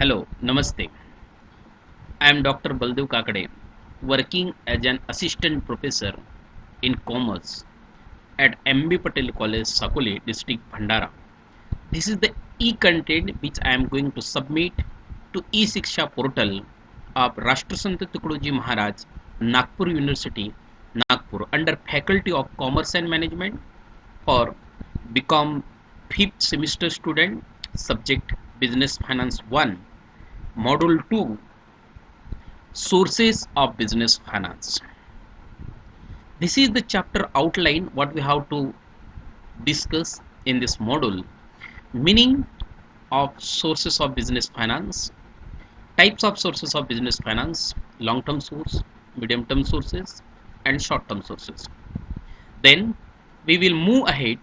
Hello, Namaste. I am Dr. Baldev Kakade, working as an assistant professor in commerce at MB Patel College, Sakoli, district Bhandara. This is the e-content which I am going to submit to e-Shiksha portal of Rashtrasant Tukadoji Maharaj, Nagpur University, Nagpur, under Faculty of Commerce and Management for become 5th semester student, subject Business Finance 1, Module 2, Sources of Business Finance. This is the chapter outline what we have to discuss in this module. Meaning of sources of business finance, types of sources of business finance, long-term source, medium-term sources and short-term sources. Then we will move ahead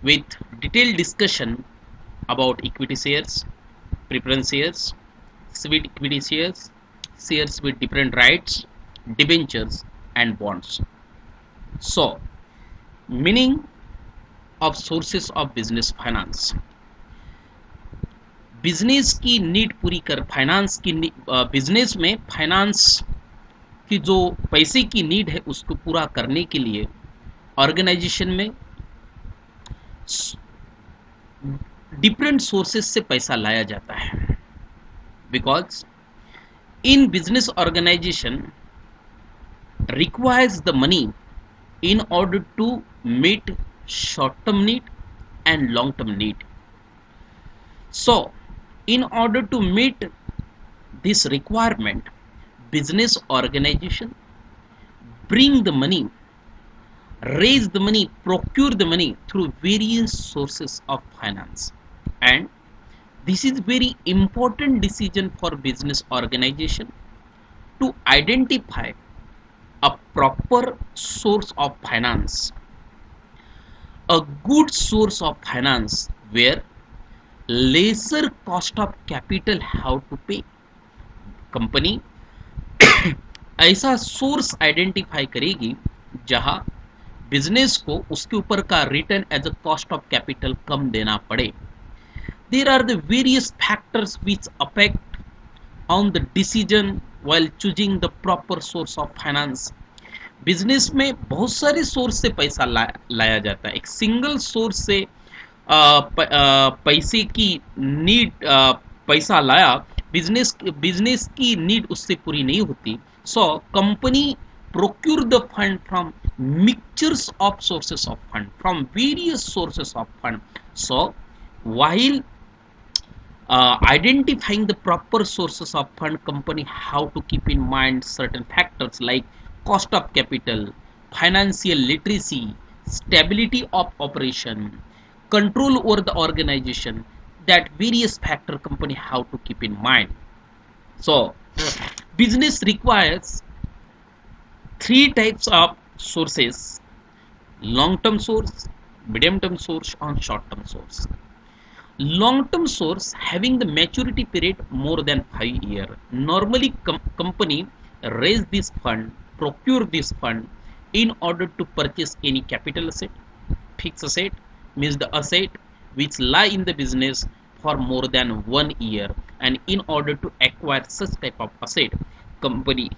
with detailed discussion about equity shares, preference shares, sweet equity shares, shares with different rights, debentures and bonds. So, meaning of sources of business finance. Business की need पूरी कर finance की business में finance की जो पैसे की need है उसको पूरा करने के लिए ऑर्गेनाइजेशन में डिफरेंट सोर्सेस से पैसा लाया जाता है because in business organization requires the money in order to meet short-term need and long-term need. So, in order to meet this requirement, business organization bring the money, raise the money, procure the money through various sources of finance. And this is very important decision for business organization to identify a proper source of finance, a good source of finance where lesser cost of capital have to pay. Company ऐसा source identify करेगी जहां business को उसके ऊपर का return as a cost of capital कम देना पड़े. There are the various factors which affect on the decision while choosing the proper source of finance. Business में बहुत सारे सोर्स से पैसा लाया जाता है. एक सिंगल सोर्स से पैसे की नीड पैसा लाया बिजनेस की नीड उससे पूरी नहीं होती. So company procure the fund from mixtures of sources of fund, from various sources of fund. So while identifying the proper sources of fund, company have to keep in mind certain factors like cost of capital, financial literacy, stability of operation, control over the organization. That various factor company have to keep in mind. So business requires three types of sources: long term source, medium term source and short term source. Long-term source having the maturity period more than 5 years. Normally, company raise this fund, procure this fund in order to purchase any capital asset. Fixed asset means the asset which lie in the business for more than 1 year, and in order to acquire such type of asset, company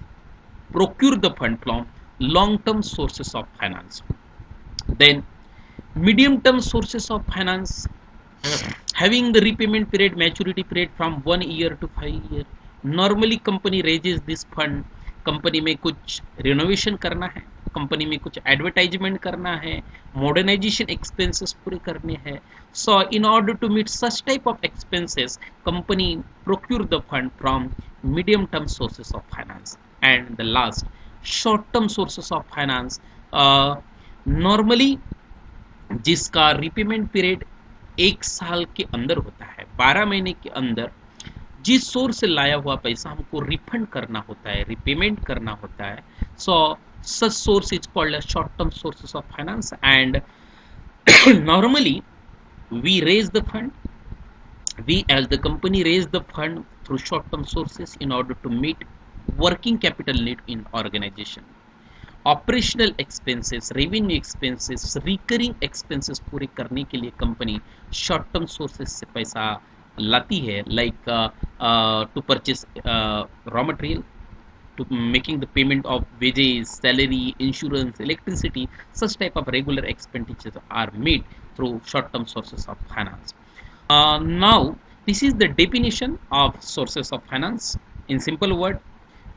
procure the fund from long-term sources of finance. Then, medium-term sources of finance having the repayment period, maturity period from 1 year to 5 years. Normally company raises this fund. Company में कुछ renovation करना है, company में कुछ advertisement करना है, modernisation expenses पूरे करने हैं. So in order to meet such type of expenses, company procure the fund from medium term sources of finance. And the last, short term sources of finance. Normally जिसका repayment period 1 साल के अंदर होता है, 12 महीने के अंदर जिस सोर्स से लाया हुआ पैसा हमको रिफंड करना होता है, रिपेमेंट करना होता है. So such source is called as short term sources of finance. And normally we raise the fund, we as the company raise the fund through short term sources in order to meet working capital need in organisation. Operational expenses, revenue expenses, recurring expenses पूरे करने के लिए company short term sources से पैसा लाती है, like to purchase raw material, to making the payment of wages, salary, insurance, electricity. Such type of regular expenditures are made through short-term sources of finance. Now, this is the definition of sources of finance. In simple word,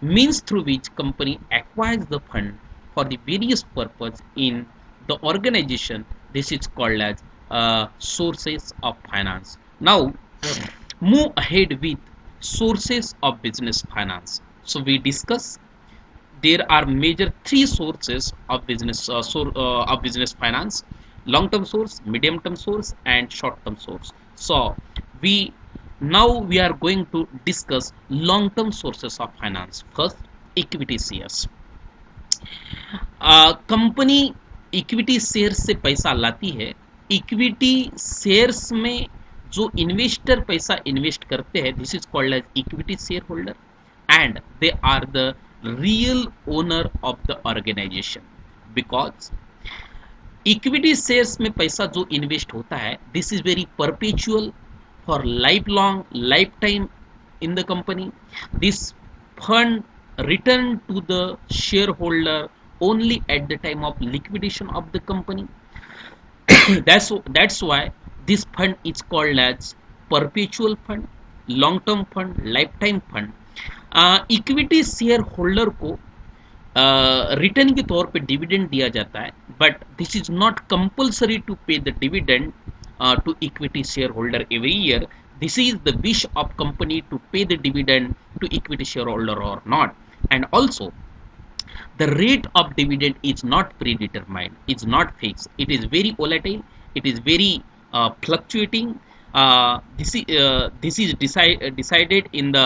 means through which company acquires the fund for the various purpose in the organization. This is called as sources of finance. Now, move ahead with sources of business finance. So we discuss there are major three sources of business finance: long term source, medium term source, and short term source. So we we are going to discuss long term sources of finance. First, equity shares. Company equity share से पैसा लाती है. Equity shares में जो investor पैसा invest करते हैं, this is called as equity share holder, and they are the real owner of the organization. Because equity shares में पैसा जो इन्वेस्ट होता है, this is very perpetual for life long, life time in the company. This fund return to the shareholder only at the time of liquidation of the company. That's why this fund is called as perpetual fund, long term fund, lifetime fund. Equity share holder को return के तौर पे dividend दिया जाता है, but this is not compulsory to pay the dividend to equity shareholder every year. This is the wish of company to pay the dividend to equity shareholder or not. And also, the rate of dividend is not predetermined, it's not fixed, it is very volatile, it is very fluctuating. This is decided in the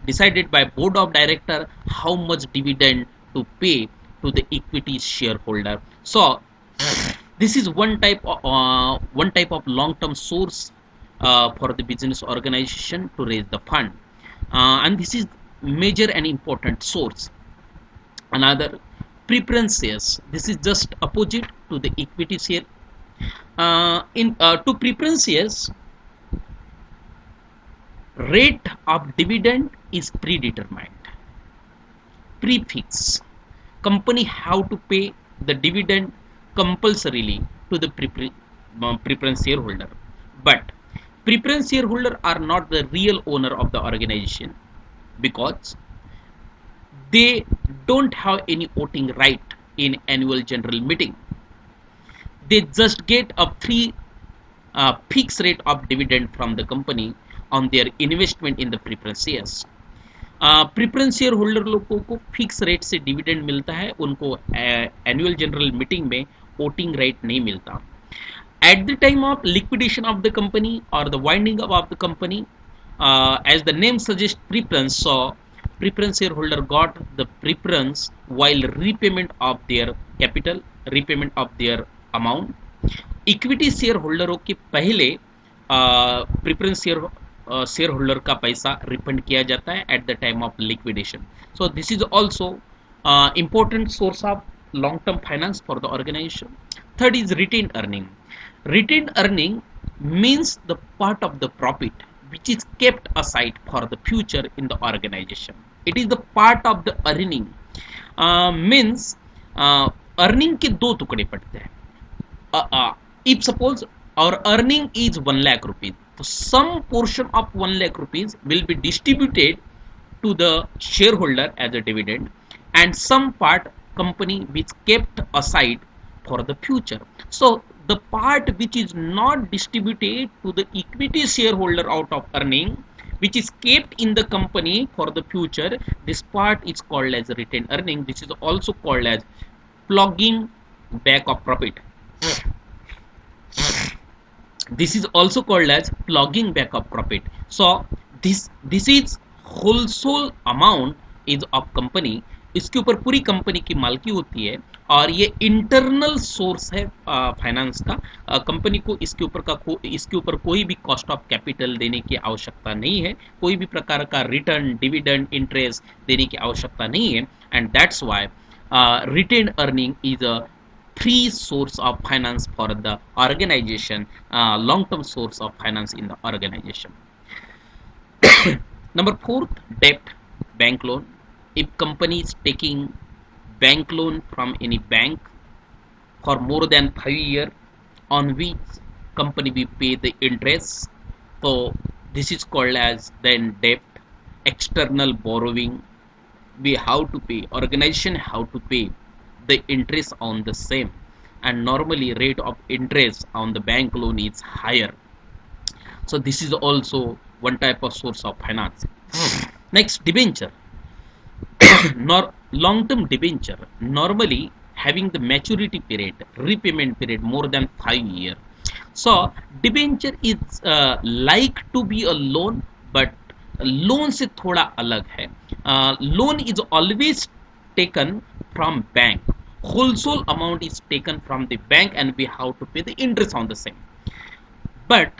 decided by board of director how much dividend to pay to the equity shareholder. So this is one type of long term source for the business organization to raise the fund, and this is major and important source. Another, preference shares. This is just opposite to the equity share. To preference shares, rate of dividend is predetermined, prefix. Company have to pay the dividend compulsorily to the preference shareholder, but preference shareholder are not the real owner of the organization, because they don't have any voting right in annual general meeting. They just get a free fixed rate of dividend from the company on their investment in the preference shares. Preference share holder लोगों को fix rate से dividend मिलता है, उनको annual general meeting में voting right नहीं मिलता. At the time of liquidation of the company or the winding up of the company, as the name suggests, preference, so preference shareholder got the preference while repayment of their capital, repayment of their amount. Equity share होल्डरों के पहले preference share holder का पैसा refund किया जाता है at the time of liquidation. So this is also important source of long term finance for the organization. Third is retained earning. Retained earning means the part of the profit which is kept aside for the future in the organization. It is the part of the earning. Means earning के दो टुकड़े पड़ते हैं. If suppose our earning is 1 lakh rupees, so some portion of 1 lakh rupees will be distributed to the shareholder as a dividend, and some part company which kept aside for the future. So the part which is not distributed to the equity shareholder out of earning, which is kept in the company for the future, this part is called as retained earning. This is also called as plugging back of profit. This is also called as plugging back of profit. So this is wholesale amount is of company. इसके ऊपर पूरी company की मालकी होती है, और ये internal source है फाइनेंस का. कंपनी को इसके ऊपर कोई भी कॉस्ट ऑफ कैपिटल देने की आवश्यकता नहीं है, कोई भी प्रकार का रिटर्न, डिविडेंड, इंटरेस्ट देने की आवश्यकता नहीं है. And that's why retained earning is a three source of finance for the organization, long-term source of finance in the organization. Number fourth, debt, bank loan. If company is taking bank loan from any bank for more than 5 years, on which company will pay the interest, so this is called as then debt. External borrowing, we have to pay, organization have to pay the interest on the same, and normally rate of interest on the bank loan is higher, so this is also one type of source of finance. Next, debenture. Long term debenture, normally having the maturity period, repayment period more than 5 years. So debenture is like to be a loan, but loan से थोड़ा अलग है. Loan is always taken from bank. Wholesale amount is taken from the bank and we have to pay the interest on the same. But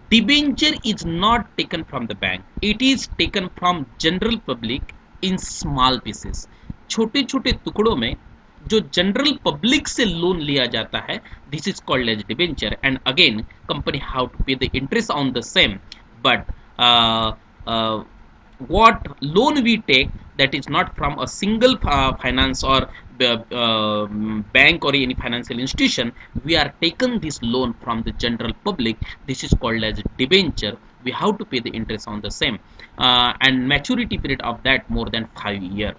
debenture is not taken from the bank. It is taken from general public in small pieces. छोटे छोटे टुकड़ों में जो general public से loan लिया जाता है, this is called as debenture, and again company how to pay the interest on the same. But what loan we take, that is not from a single finance or bank or any financial institution, we are taken this loan from the general public. This is called as debenture. We have to pay the interest on the same, and maturity period of that more than 5 years.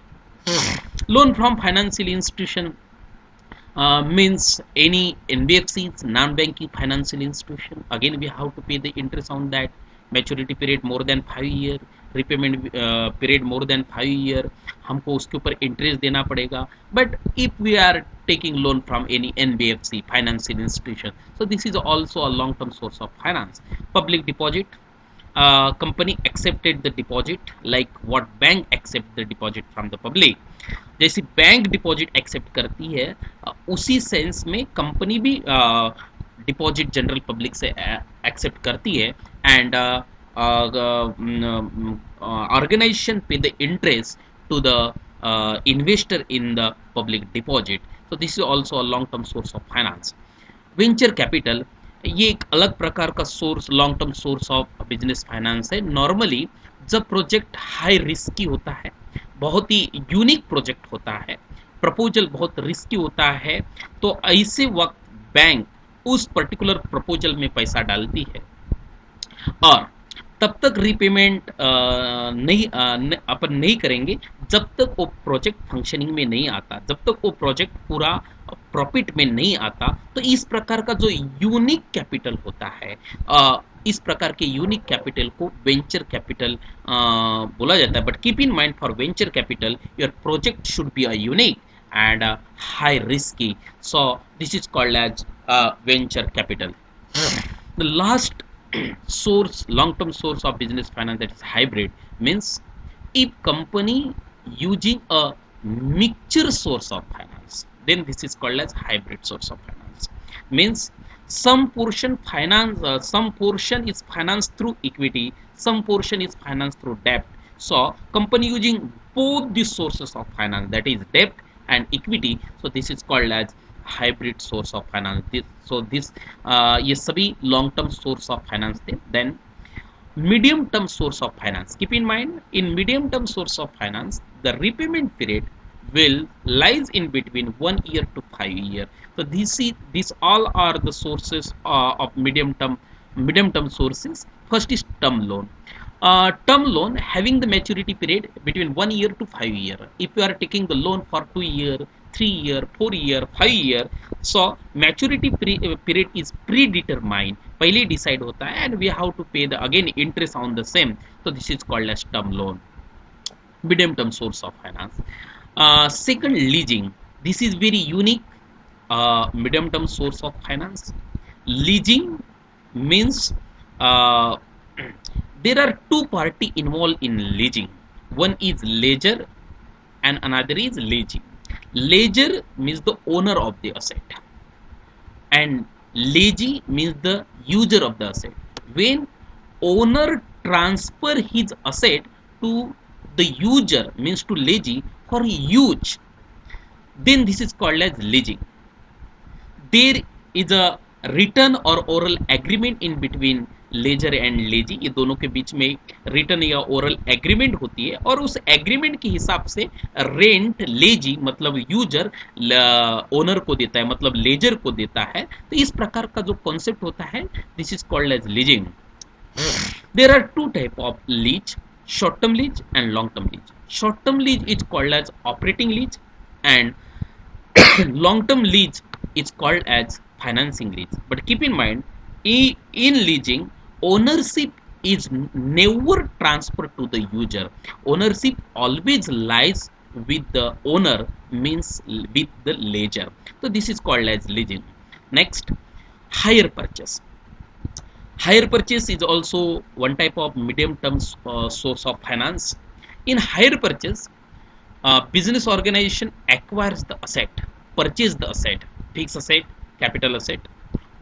Loan from financial institution means any NBFCs, non-banking financial institution. Again, we have to pay the interest on that. Maturity period more than 5 years, repayment period more than 5 years, हमको उसके ऊपर interest देना पड़ेगा. But if we are taking loan from any NBFC financial institution, so this is also a long-term source of finance. Public deposit, company accepted the deposit like what bank accept the deposit from the public. जैसे bank deposit accept करती है, उसी sense में company भी deposit general public से accept करती है, and organization pay the interest to the investor in the public deposit. So this is also a long term source of finance. Venture capital, ये एक अलग प्रकार का source, long term source of business finance है. Normally जब project high risky होता है, बहुत ही यूनिक प्रोजेक्ट होता है, प्रपोजल बहुत रिस्की होता है, तो ऐसे वक्त बैंक उस पर्टिकुलर प्रपोजल में पैसा डालती है, और तब तक रिपेमेंट अपन नहीं करेंगे जब तक वो प्रोजेक्ट फंक्शनिंग में नहीं आता, जब तक वो प्रोजेक्ट पूरा प्रॉफिट में नहीं आता. तो इस प्रकार का जो यूनिक कैपिटल होता है, इस प्रकार के यूनिक कैपिटल को वेंचर कैपिटल बोला जाता है. But keep in mind, for venture capital your project should be a unique and high risky, so this is called as venture capital. The last source, long term source of business finance, that is hybrid, means if company using a mixture source of finance, then this is called as hybrid source of finance. Means some portion finance, some portion is financed through equity, some portion is financed through debt. So company using both the sources of finance, that is debt and equity, so this is called as hybrid source of finance. ये सभी long term source of finance थे. Then medium term source of finance, keep in mind, in medium term source of finance the repayment period will lies in between 1 year to 5 years. So these all are the sources of medium term sources. First is term loan. Term loan having the maturity period between 1 year to 5 years. If you are taking the loan for 2 years, 3 years, 4 years, 5 years, so maturity period is predetermined, पहले decide होता है, and we have to pay the again interest on the same. So this is called as term loan, medium term source of finance. Second, leasing. This is very unique medium term source of finance. Leasing means there are two parties involved in leasing. One is lessor and another is lessee. Lessor means the owner of the asset, and lessee means the user of the asset. When owner transfer his asset to the user, means to lessee, for use, then this is called as leasing. There is a written और oral agreement in between lessor and lessee, ये दोनों के बीच में return या oral agreement होती है और उस एग्रीमेंट के हिसाब से रेंट लेजी मतलब यूजर ओनर को देता है, मतलब लेजर को देता है। तो इस प्रकार का जो कॉन्सेप्ट होता है, this is called as leasing. There are two type of lease, short term lease and long term lease. Short term lease is called as operating lease and long term lease is called as financing lease. But keep in mind, in leasing, ownership is never transferred to the user. Ownership always lies with the owner, means with the lessor. So this is called as leasing. Next, hire purchase. Hire purchase is also one type of medium term source of finance. In hire purchase, business organization acquires the asset, purchase the asset, fixed asset, capital asset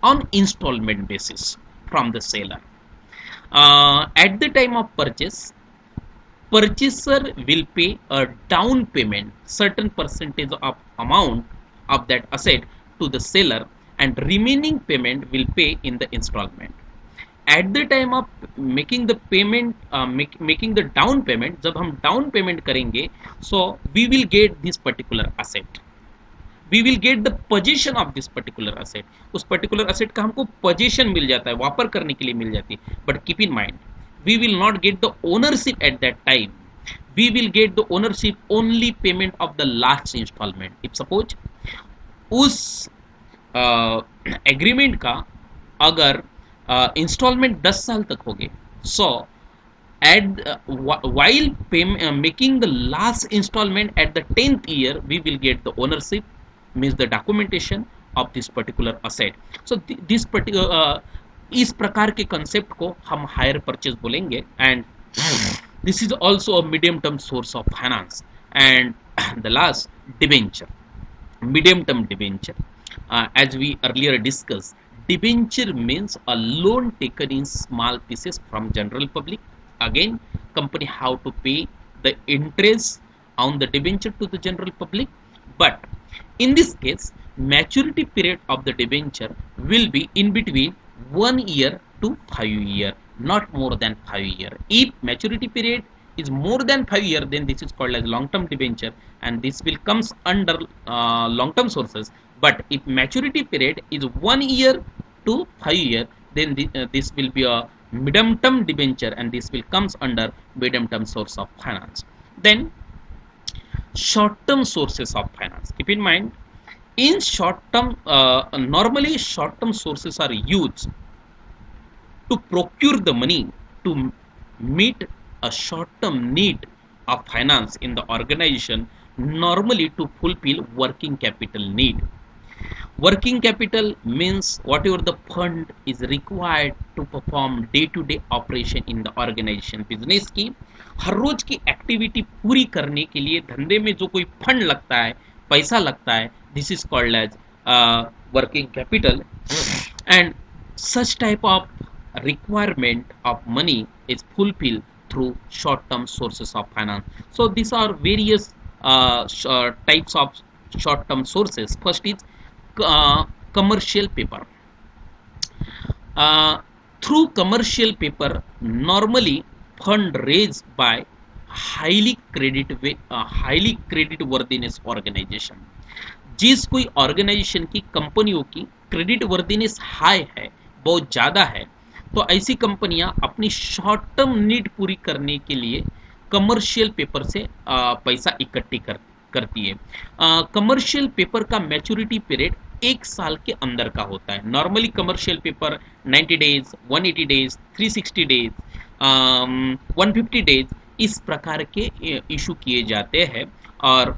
on installment basis from the seller. At the time of purchase, purchaser will pay a down payment, certain percentage of amount of that asset to the seller, and remaining payment will pay in the installment. At the time of making the payment, making the down payment, जब हम down payment करेंगे, so we will get this particular asset, we will get the possession of this particular asset. उस particular asset का हमको possession मिल जाता है, वापर करने के लिए मिल जाती है. But keep in mind, we will not get the ownership at that time. We will get the ownership only payment of the last installment. If suppose उस एग्रीमेंट का अगर इंस्टॉलमेंट 10 साल तक हो गए, सो at while making the last installment at the 10th year, we will get the ownership, means the documentation of this particular asset. So this particular इस प्रकार के कंसेप्ट को हम हायर परचेज बोलेंगे. And this is also a medium term source of finance. And the last, debenture, medium term debenture. As we earlier discussed, debenture means a loan taken in small pieces from general public. Again, company have to pay the interest on the debenture to the general public, but in this case maturity period of the debenture will be in between 1 year to 5 year, not more than 5 year. If maturity period is more than 5 year, then this is called as long term debenture, and this will comes under long term sources. But if maturity period is 1 year to 5 year, then this will be a medium term debenture, and this will comes under medium term source of finance. Then short term sources of finance. Keep in mind, in short term, normally short term sources are used to procure the money to meet a short term need of finance in the organization, normally to fulfill working capital need. Working capital means whatever the fund is required to perform day to day operation in the organization. Business की हर रोज की activity पूरी करने के लिए धंधे में जो कोई फंड लगता है, पैसा लगता है, this is called as working capital. And such type of requirement of money is fulfilled through short term sources of finance. So these are various types of short term sources. First is commercial paper. Through commercial paper, normally fund raised by highly credit worthiness organization. जिस कोई organisation की कंपनियों की credit worthiness high है, बहुत ज़्यादा है, तो ऐसी कंपनियां अपनी शॉर्ट टर्म नीड पूरी करने के लिए कमर्शियल पेपर से पैसा इकट्ठी करती है. कमर्शियल पेपर का मैच्योरिटी पीरियड 1 साल के अंदर का होता है. Normally commercial paper 90 days, 180 days, 360 days, 150 days इस प्रकार के इशू किए जाते हैं, और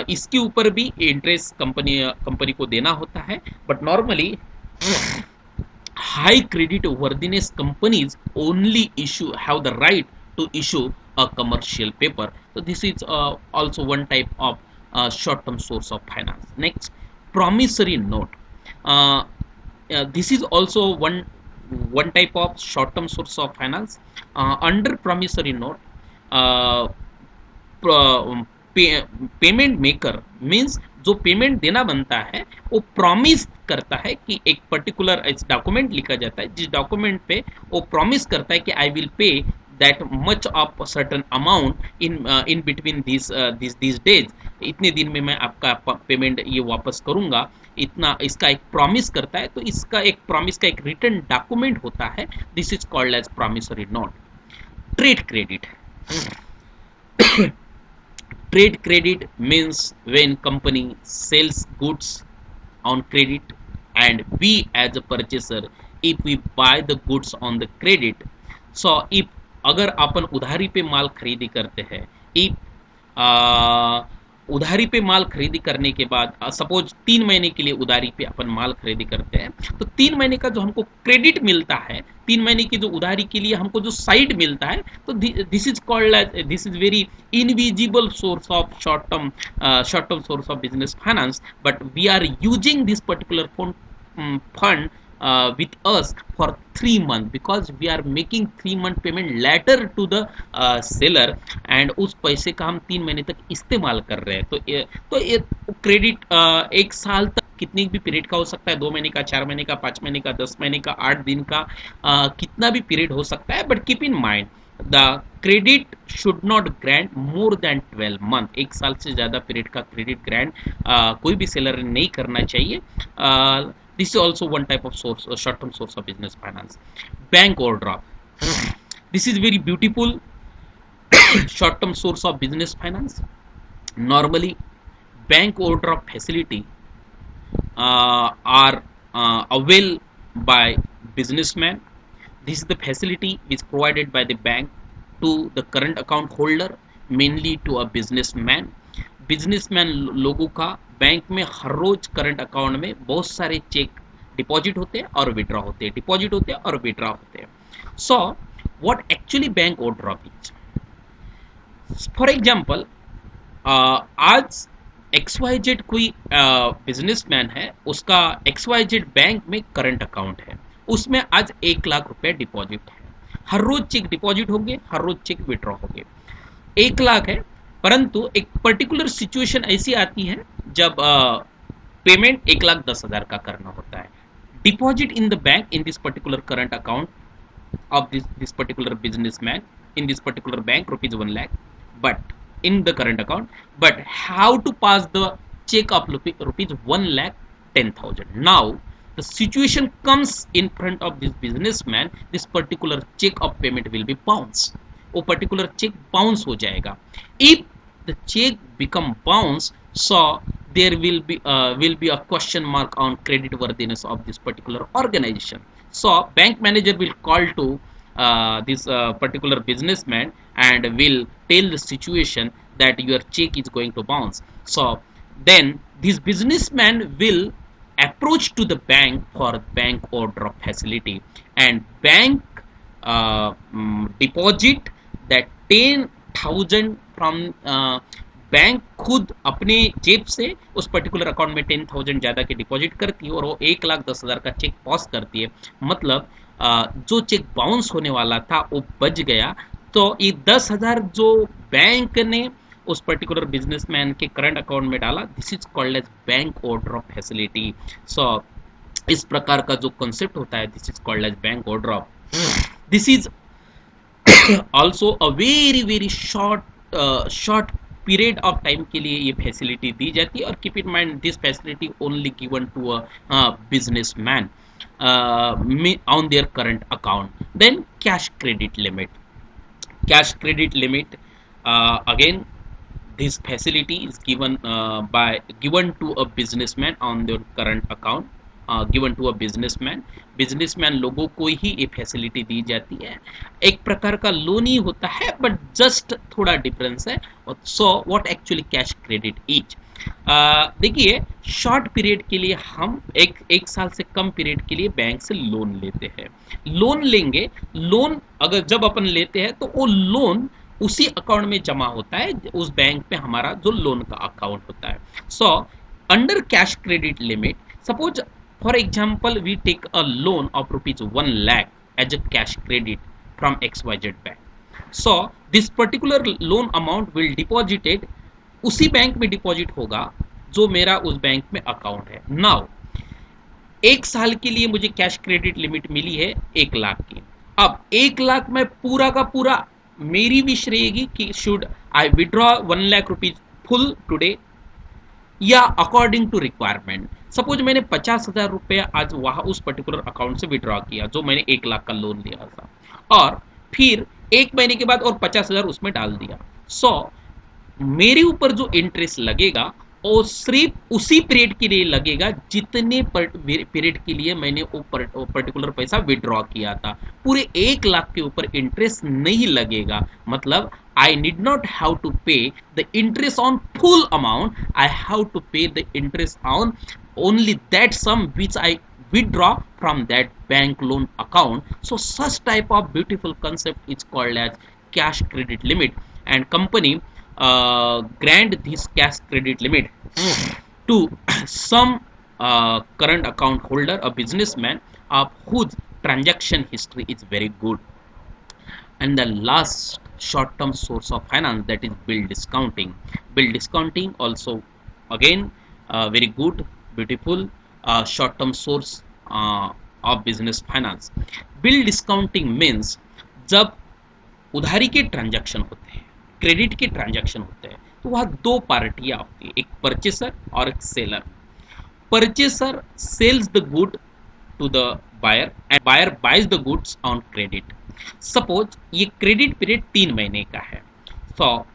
इसके ऊपर भी इंटरेस्ट कंपनी को देना होता है. But normally high credit worthiness companies only have the right to issue a commercial paper. So this is also one type of short term source of finance. Next, promissory note. This is also one type of short term source of finance. Under promissory note, payment maker means जो payment देना बनता है वो promise करता है कि एक particular document लिखा जाता है, जिस डॉक्यूमेंट पे वो प्रॉमिस करता है कि I will pay that much of a certain amount in between these days, इतने दिन में मैं आपका पेमेंट ये वापस करूंगा, इतना इसका एक प्रॉमिस करता है। तो इसका एक प्रॉमिस का एक रिटन डॉक्यूमेंट होता है, this is called as promissory note. Trade credit, trade credit means when company sells goods on credit and we as a purchaser if we buy the goods on the credit, so if अगर अपन उधारी पे माल खरीदी करते हैं, उधारी पे माल खरीदी करने के बाद सपोज 3 महीने के लिए उधारी पे अपन माल खरीदी करते हैं, तो 3 महीने का जो हमको क्रेडिट मिलता है, 3 महीने की जो उधारी के लिए हमको जो साइड मिलता है, तो this is called, this is very invisible source of short term source of business finance, but we are using this particular fund with us for 3 months because we are making 3-month payment later to the seller and उस पैसे का हम 3 महीने तक इस्तेमाल कर रहे हैं। तो ये क्रेडिट 1 साल तक कितनी भी पीरियड का हो सकता है, 2 महीने का, 4 महीने का, 5 महीने का, 10 महीने का, 8 दिन का, कितना भी पीरियड हो सकता है। But keep in mind the credit should not grant more than 12 month. 1 साल से ज्यादा पीरियड का क्रेडिट ग्रांट कोई भी सेलर ने नहीं करना चाहिए। This is also one type of source, a short-term source of business finance. Bank overdraft. This is very beautiful short-term source of business finance. Normally, bank overdraft facility are availed by businessmen. This is the facility which is provided by the bank to the current account holder, mainly to a businessman. Businessman लोगों का bank में हर रोज current account में बहुत सारे check deposit होते हैं और withdraw होते हैं, डिपॉजिट होते हैं और विड्रॉ होते हैं। So what actually bank overdraft is, for example आज XYZ कोई बिजनेसमैन है, उसका XYZ बैंक में करंट अकाउंट है, उसमें आज 1 लाख रुपए डिपॉजिट है। हर रोज चेक डिपॉजिट होंगे, हर रोज चेक विड्रॉ होंगे। 1 लाख है, परंतु एक पर्टिकुलर सिचुएशन ऐसी आती है जब पेमेंट 1,10,000 का करना होता है। Deposit in the bank in this particular current account of this particular businessman in this particular bank ₹1 lakh, but in the current account, but how to pass the cheque of ₹1,10,000। Now the situation comes in front of this businessman, this particular check of payment will be bounced, वो particular cheque bounce हो जाएगा। If the cheque become bounce, so there will be a question mark on credit worthiness of this particular organization. So bank manager will call to this particular businessman and will tell the situation that your check is going to bounce. So then this businessman will approach to the bank for bank overdraft facility and bank deposit that 10,000 from bank खुद अपने जेब से उस particular account में 10,000 ज्यादा के deposit करती है और वो 1,10,000 का चेक पास करती है। मतलब जो चेक बाउंस होने वाला था वो बच गया। तो ये 10,000 जो बैंक ने उस पर्टिकुलर बिजनेसमैन के करंट अकाउंट में डाला, this is called as bank overdraft facility. So इस प्रकार का जो कॉन्सेप्ट होता है, this is called as bank overdraft. This is also a very short period of time के लिए ये फैसिलिटी दी जाती है। और keep in mind this facility only given to a businessman on their current account. Then cash credit limit, again this facility is given to a businessman on their current account, given to a businessman लोगों को ही ये facility दी जाती है। एक प्रकार का loan ही होता है, बट जस्ट थोड़ा डिफरेंस है। So what actually cash credit is, देखिए शॉर्ट पीरियड के लिए हम एक साल से कम पीरियड के लिए बैंक से लोन लेते हैं। लोन लेंगे, लोन अगर जब अपन लेते हैं तो वो लोन उसी अकाउंट में जमा होता है, उस बैंक पे हमारा जो लोन का अकाउंट होता है। So under cash credit limit, suppose for example we take a loan of ₹1 lakh as a cash credit from XYZ bank. So this particular loan amount will deposited, उसी bank में deposit होगा जो मेरा उस bank में account है। Now 1 साल के लिए मुझे कैश क्रेडिट लिमिट मिली है 1 लाख की। अब 1 लाख में पूरा का पूरा मेरी विश रहेगी कि should I withdraw 1 lakh rupees full today या अकॉर्डिंग टू रिक्वायरमेंट। सपोज मैंने 50,000 रुपया आज वहां उस पर्टिकुलर अकाउंट से विड्रॉ किया जो मैंने 1 लाख का लोन लिया था, और फिर 1 महीने के बाद और 50,000 उसमें डाल दिया। सो मेरे ऊपर जो इंटरेस्ट लगेगा वो सिर्फ उसी पीरियड के लिए लगेगा जितने पीरियड के लिए मैंने वो पर्टिकुलर पैसा विड्रॉ किया था। पूरे 1 लाख के ऊपर इंटरेस्ट नहीं लगेगा। मतलब I need not have to pay the interest on full amount. I have to pay the interest on only that sum which I withdraw from that bank loan account. So such type of beautiful concept is called as cash credit limit, and company grant this cash credit limit to some current account holder, a businessman of whose transaction history is very good. And the last short term source of finance, that is bill discounting. Bill discounting also again very good, beautiful short term source of business finance. Bill discounting means जब उधारी के transaction होते हैं, credit के transaction होते हैं, तो वहाँ दो पार्टियां होती है, एक परचेसर और एक seller. Purchaser sells the good to the buyer and buyer buys the goods on credit. Suppose ये क्रेडिट पीरियड 3 महीने का है, तो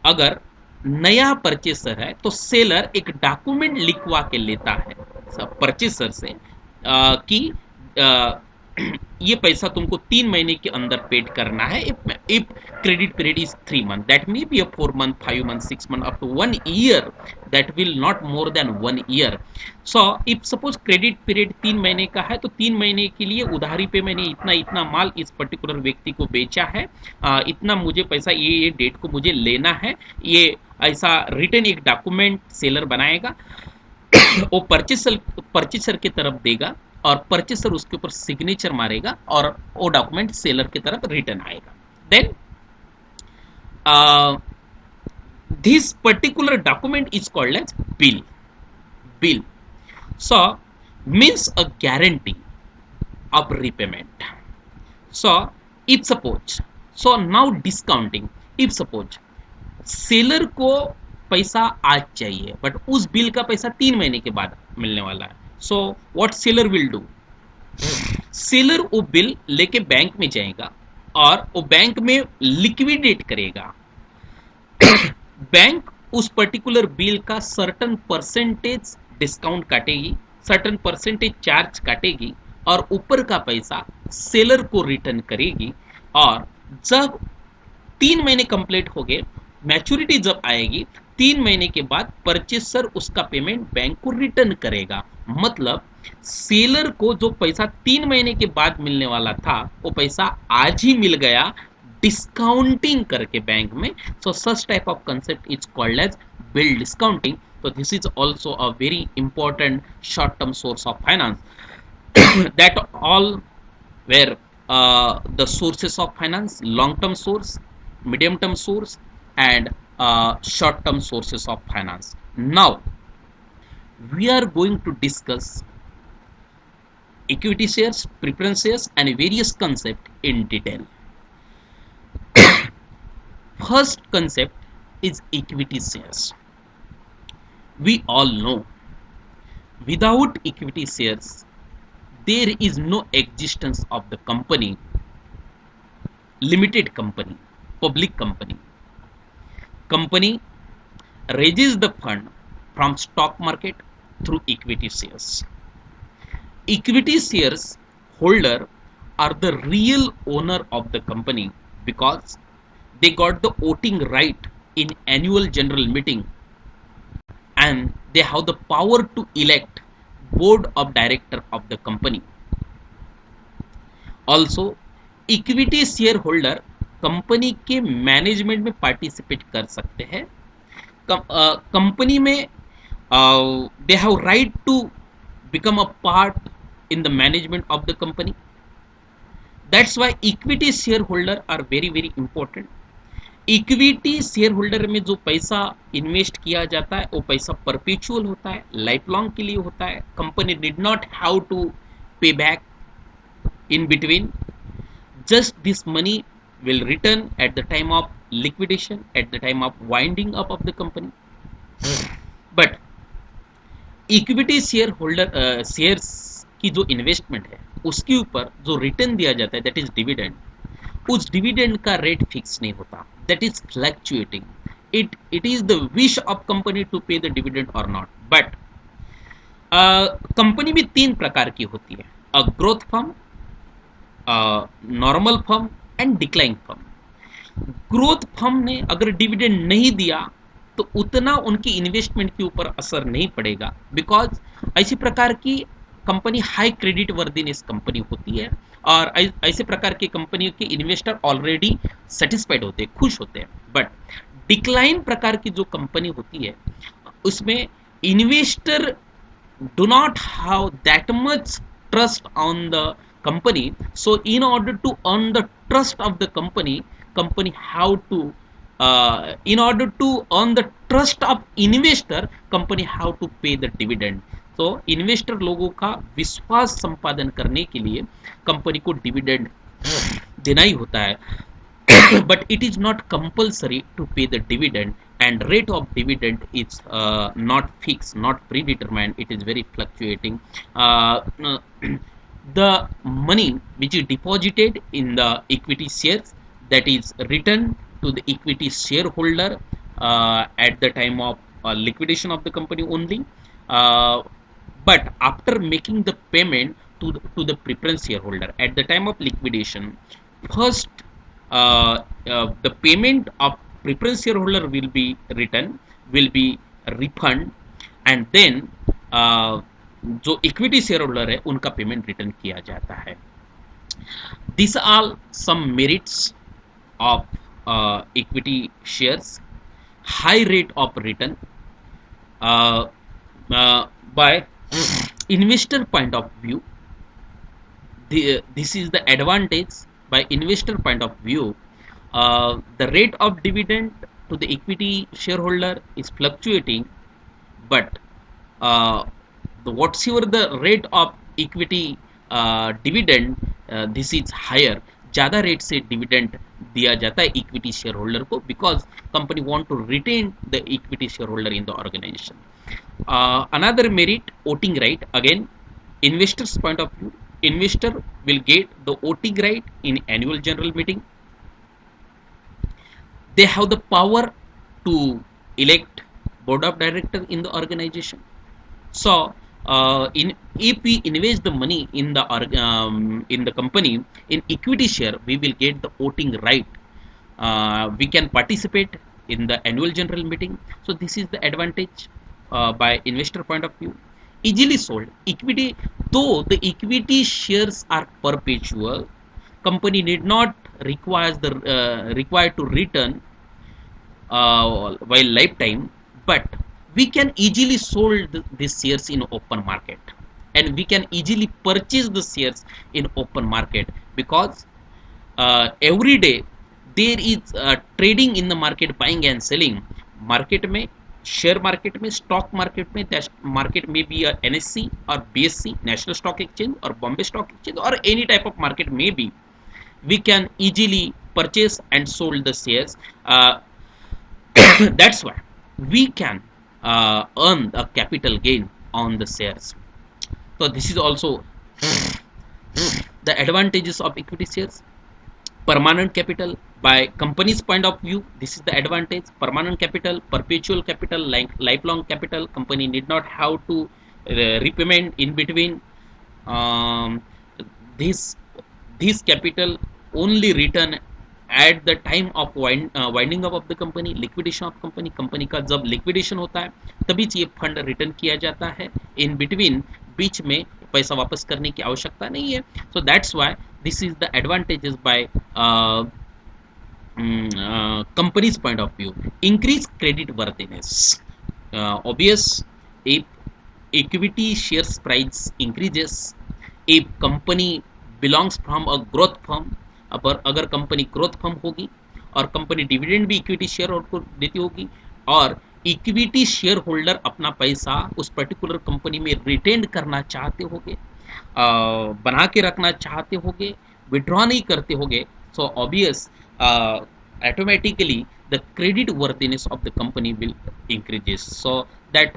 अगर नया परचेसर है तो सेलर एक डॉक्यूमेंट लिखवा के लेता है परचेसर से कि ये पैसा तुमको 3 महीने के अंदर पेड करना है। If credit period is 3 months, that may be a 4 month, 5 month, 6 month, up to 1 year, that will not more than 1 year. So if suppose credit period 3 महीने का है तो 3 महीने के लिए उधारी पे मैंने इतना इतना माल इस पर्टिकुलर व्यक्ति को बेचा है, इतना मुझे पैसा ये डेट को मुझे लेना है, ये ऐसा रिटर्न एक डॉक्यूमेंट सेलर बनाएगा, वो परचेसर की तरफ देगा और परचेसर उसके ऊपर सिग्नेचर मारेगा और वो डॉक्यूमेंट सेलर की तरफ रिटर्न आएगा। Then this particular document is called as bill. So means a guarantee of repayment. So if suppose, so now discounting, if suppose seller को पैसा आज चाहिए बट उस बिल का पैसा 3 महीने के बाद मिलने वाला है। So what seller will do, seller वो बिल लेके बैंक में जाएगा और वो बैंक में लिक्विडेट करेगा। बैंक उस पर्टिकुलर बिल का सर्टन परसेंटेज डिस्काउंट काटेगी, सर्टन परसेंटेज चार्ज काटेगी और ऊपर का पैसा सेलर को रिटर्न करेगी। और जब 3 महीने कंप्लीट हो गए, मैच्योरिटी जब आएगी 3 महीने के बाद परचेसर उसका पेमेंट बैंक को रिटर्न करेगा। मतलब सेलर को जो पैसा 3 महीने के बाद मिलने वाला था वो पैसा आज ही मिल गया डिस्काउंटिंग करके बैंक में। So such type of concept is called as bill discounting. So this is also a very important short-term source of finance that all were the sources of finance: long-term source, medium-term source, and short-term sources of finance. Now we are going to discuss equity shares, preference shares, and various concepts in detail. First concept is equity shares. We all know without equity shares there is no existence of the company, limited company, public company. Company raises the fund from stock market through equity shares. Equity shares holder are the real owner of the company because they got the voting right in annual general meeting and they have the power to elect board of director of the company. Also equity shareholder company के management में participate कर सकते हैं। Company में they have right to become a part in the management of the company. That's why equity share holder are very very important. Equity share holder में जो पैसा invest किया जाता है वो पैसा परपेचुअल होता है, लाइफ लॉन्ग के लिए होता है. Company did not have to pay back in between. Just this money will return at the time of liquidation, at the time of winding up of the company. But equity share holder shares की जो investment है उसके ऊपर जो return दिया जाता है that is dividend, उस डिविडेंड का रेट फिक्स नहीं होता, that is fluctuating. It is the wish of company to pay the dividend और नॉट. बट कंपनी भी तीन प्रकार की होती है, a growth firm, normal firm and decline firm. Growth firm ने अगर डिविडेंड नहीं दिया तो उतना उनकी इन्वेस्टमेंट के ऊपर असर नहीं पड़ेगा, बिकॉज ऐसी प्रकार की company high credit worthiness company होती है और ऐसे प्रकार की कंपनी के इन्वेस्टर ऑलरेडी सेटिस्फाइड होते हैं, खुश होते हैं. बट डिक्लाइन प्रकार की जो कंपनी होती है उसमें investor do not have that much trust on the company. So in order to earn the trust of the company have to in order to earn the trust of investor, company have to pay the dividend. तो investor लोगों का विश्वास संपादन करने के लिए company को dividend देना ही होता है. But it is not compulsory to pay the dividend, and rate of dividend is not fixed, not predetermined, it is very fluctuating. The money which is deposited in the equity shares, that is returned to the equity shareholder at the time of liquidation of the company only. But after making the payment to the preference shareholder at the time of liquidation, first the payment of preference shareholder will be returned, will be refund, and then जो equity share holder है उनका payment return किया जाता है. This are some merits of equity shares. High rate of return by investor point of view. This is the advantage by investor point of view. The rate of dividend to the equity shareholder is fluctuating, but whatever the rate of equity dividend, this is higher. ज़्यादा rate से dividend दिया जाता है equity share holder को, because company want to retain the equity share holder in the organization. Another merit, voting right. Again, investors point of view, investor will get the voting right in annual general meeting. They have the power to elect board of director in the organization. So if we invest the money in the company in equity share, we will get the voting right. We can participate in the annual general meeting. So this is the advantage by investor point of view. Easily sold equity, though the equity shares are perpetual, company need not required to return while lifetime, but we can easily sold these shares in open market, and we can easily purchase the shares in open market, because every day there is trading in the market, buying and selling. market में share market में, stock market में, market में भी NSE और BSE, national stock exchange और Bombay stock exchange, और any type of market में भी we can easily purchase and sold the shares. That's why we can earn a capital gain on the shares. So this is also the advantages of equity shares. Permanent capital, by company's point of view, this is the advantage. Permanent capital, perpetual capital, like lifelong capital, company need not have to repayment in between. This capital only return at the time of winding up of the company, liquidation of company. Company का जब liquidation होता है तभी ये fund return किया जाता है. In between, बीच में पैसा वापस करने की आवश्यकता नहीं है. So that's why this is the advantages by company's point of view. Increase credit worthiness. Obvious, if equity shares price increases, if company belongs from a growth firm, अगर कंपनी ग्रोथ फर्म होगी और company dividend भी equity share holder को देती होगी, और equity share holder अपना पैसा उस पर्टिकुलर कंपनी में रिटेन करना चाहते होगे, बना के रखना चाहते होगे, विड्रॉ नहीं करते होगे, so obvious automatically the credit worthiness of the company will increases. So that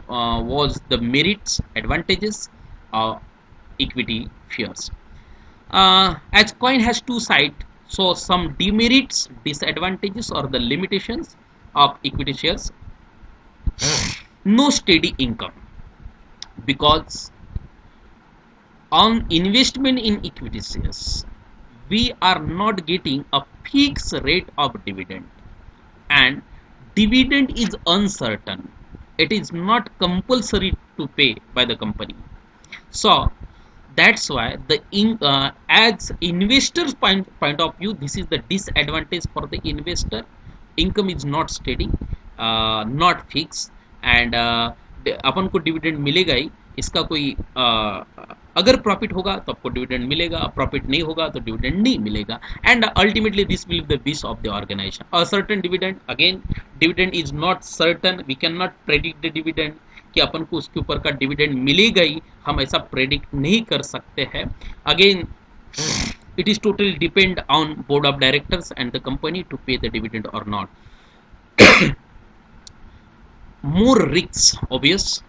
was the merits advantages of equity shares. As coin has two sides, so some demerits, disadvantages or the limitations of equity shares. No steady income, because on investment in equity shares we are not getting a fixed rate of dividend, and dividend is uncertain, it is not compulsory to pay by the company. So that's why the as investors point of view, this is the disadvantage for the investor. Income is not steady, not fixed, and अपन को dividend मिलेगा ही, इसका कोई अगर profit होगा तो आपको dividend मिलेगा, profit नहीं होगा तो डिविडेंड नहीं मिलेगा, and ultimately this will be the wish of the organization. A certain dividend, again dividend is not certain, we can not predict the dividend कि अपन को उसके ऊपर का डिविडेंड मिलेगा ही, हम ऐसा प्रेडिक्ट नहीं कर सकते हैं. Again it is totally depend on board of directors and the company to pay the dividend or not. More risks obvious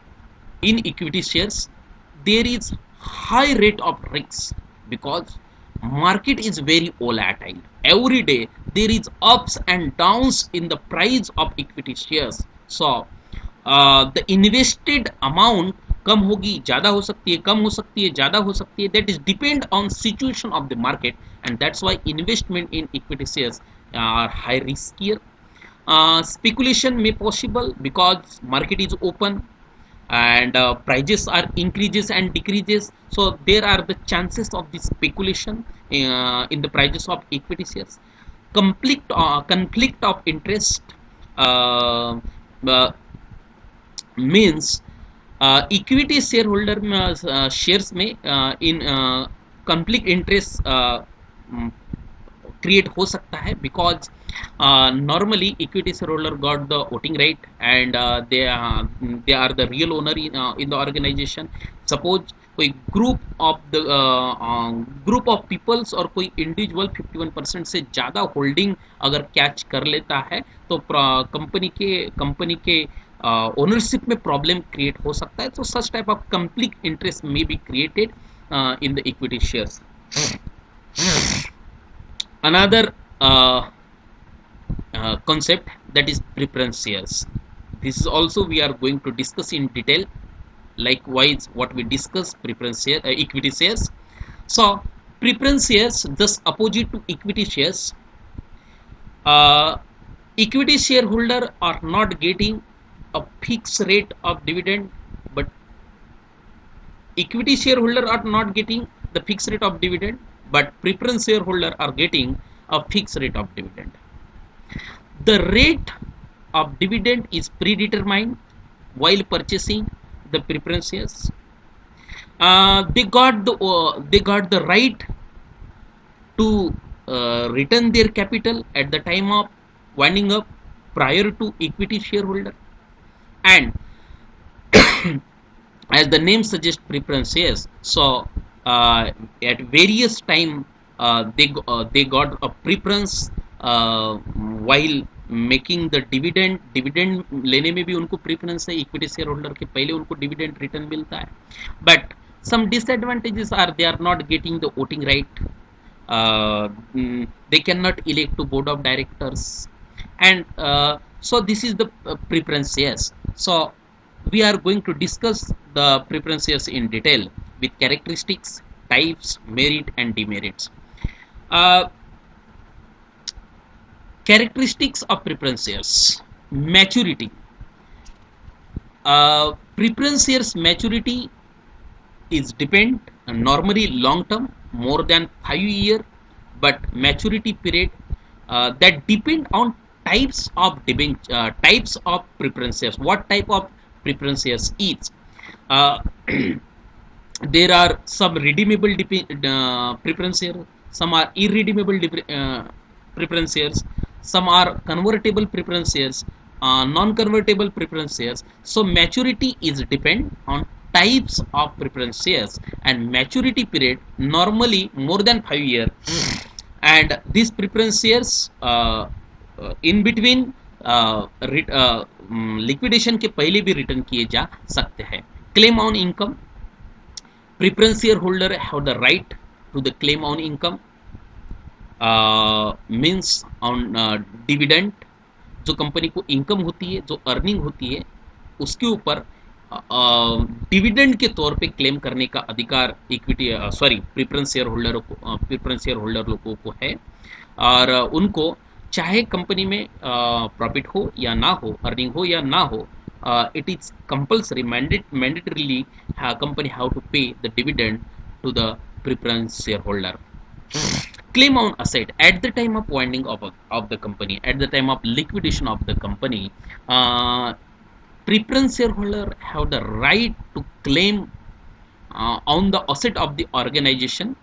in equity shares. There is high rate of risks because market is very volatile. Every day there is ups and downs in the price of equity shares. So the invested amount कम होगी, ज़्यादा हो सकती है, कम हो सकती है, ज़्यादा हो सकती है. That is depend on situation of the market, and that's why investment in equity shares are high riskier. Speculation may possible because market is open and prices are increases and decreases, so there are the chances of the speculation in the prices of equity shares. Conflict of interest means equity share holder में shares में in conflict interest create हो सकता है, because normally equity shareholder got the voting right and they are the real owner in the organization. Suppose कोई group of peoples और कोई individual 51% से ज़्यादा होल्डिंग अगर कैच कर लेता है तो कंपनी के ओनरशिप में प्रॉब्लम क्रिएट हो सकता है. तो such type of complete interest may be created in the equity shares. Another concept, that is preference shares. This is also we are going to discuss in detail, likewise what we discuss preference share, equity shares. So preference shares, thus opposite to equity shares, equity shareholder are not getting a fixed rate of dividend, but equity shareholder are not getting the fixed rate of dividend, but preference shareholder are getting a fixed rate of dividend. The rate of dividend is predetermined while purchasing the preference shares. They got the right to return their capital at the time of winding up prior to equity shareholder, and as the name suggests, preference shares, so at various time they got a preference while making the dividend लेने में भी उनको preference है, equity share holder के पहले उनको dividend return मिलता है. But some disadvantages are they are not getting the voting right, they cannot elect to board of directors, and so this is the preference shares. So we are going to discuss the preference shares in detail with characteristics, types, merit and demerits. Characteristics of preference shares. Maturity. Preference shares maturity is depend normally long term, more than 5 years, but maturity period that depend on types of types of preference shares. What type of preference shares is? There are some redeemable preference shares, some are irredeemable preference shares, Some are convertible preference shares, non-convertible preference shares. So maturity is depend on types of preference shares, and maturity period normally more than 5 years, and these preference shares in between liquidation के पहले भी return किए जा सकते हैं. Claim on income. Preference share holder have the right to the claim on income, means on dividend. जो company को income होती है, जो अर्निंग होती है, उसके ऊपर डिविडेंड के तौर पे क्लेम करने का अधिकार इक्विटी प्रेफरेंस शेयर होल्डर को, प्रेफरेंस शेयर होल्डर लोगों को है. और उनको चाहे कंपनी में प्रॉफिट हो या ना हो, अर्निंग हो या ना हो, it is compulsory mandatorily company have to pay the dividend to the preference shareholder. Claim on asset at the time of winding of the company, at the time of liquidation of the company, preference shareholder have the right to claim on the asset of the organization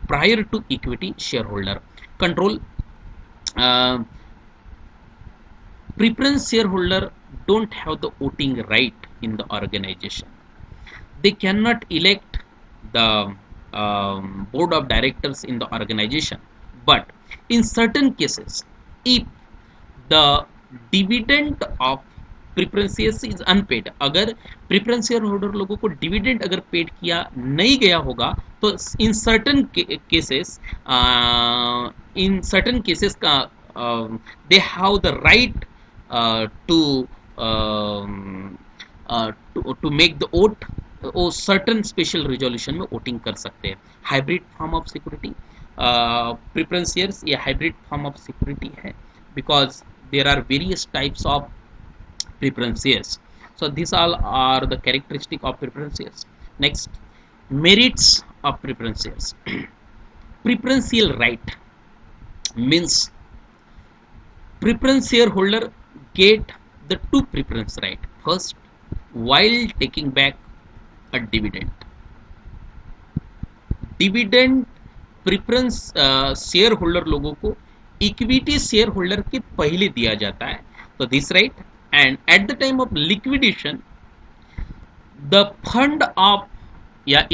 prior to equity shareholder control. Preference shareholder don't have the voting right in the organization. They cannot elect the board of directors in the organization. But in certain cases, if the dividend of preference shares is unpaid, अगर preference share holder लोगों को dividend अगर paid किया नहीं गया होगा, तो इन certain cases का they have the right to make the vote. वो सर्टन स्पेशल रिजोल्यूशन में वोटिंग कर सकते हैं. Hybrid form of security. Preference shares ये हाइब्रिड फॉर्म ऑफ सिक्योरिटी है, because there are various types of preference shares. So these all are the characteristic of preference shares. Next, merits of preference shares. Preferential right means preference shareholder get the two preference right. First, while taking back a dividend. Dividend preference share holder लोगों को equity share holder के पहले दिया जाता है. तो this right, and at the time of liquidation the fund of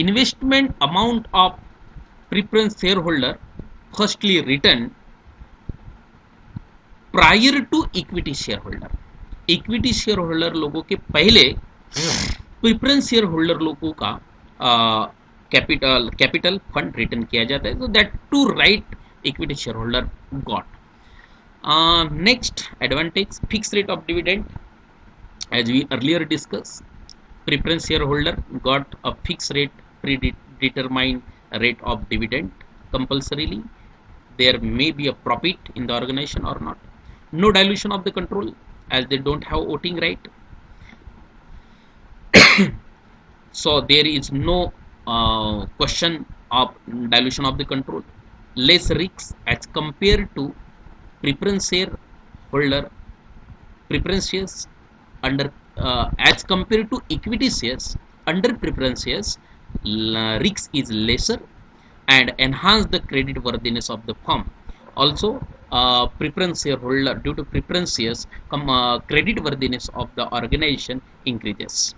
investment amount of preference shareholder firstly returned prior to equity shareholder. equity shareholder लोगों के पहले preference shareholder लोगों का capital fund return किया जाता है. so that two right equity shareholder got. Next advantage, fixed rate of dividend. As we earlier discussed, preference shareholder got a fixed rate, predetermined rate of dividend compulsorily. There may be a profit in the organization or not. No dilution of the control, as they don't have voting right. So there is no question of dilution of the control. Less risks as compared to preference shareholder preference shares under as compared to equity shares. Under preference shares, risk is lesser and enhance the credit worthiness of the firm. Also, preference shareholder, due to preference shares, credit worthiness of the organization increases.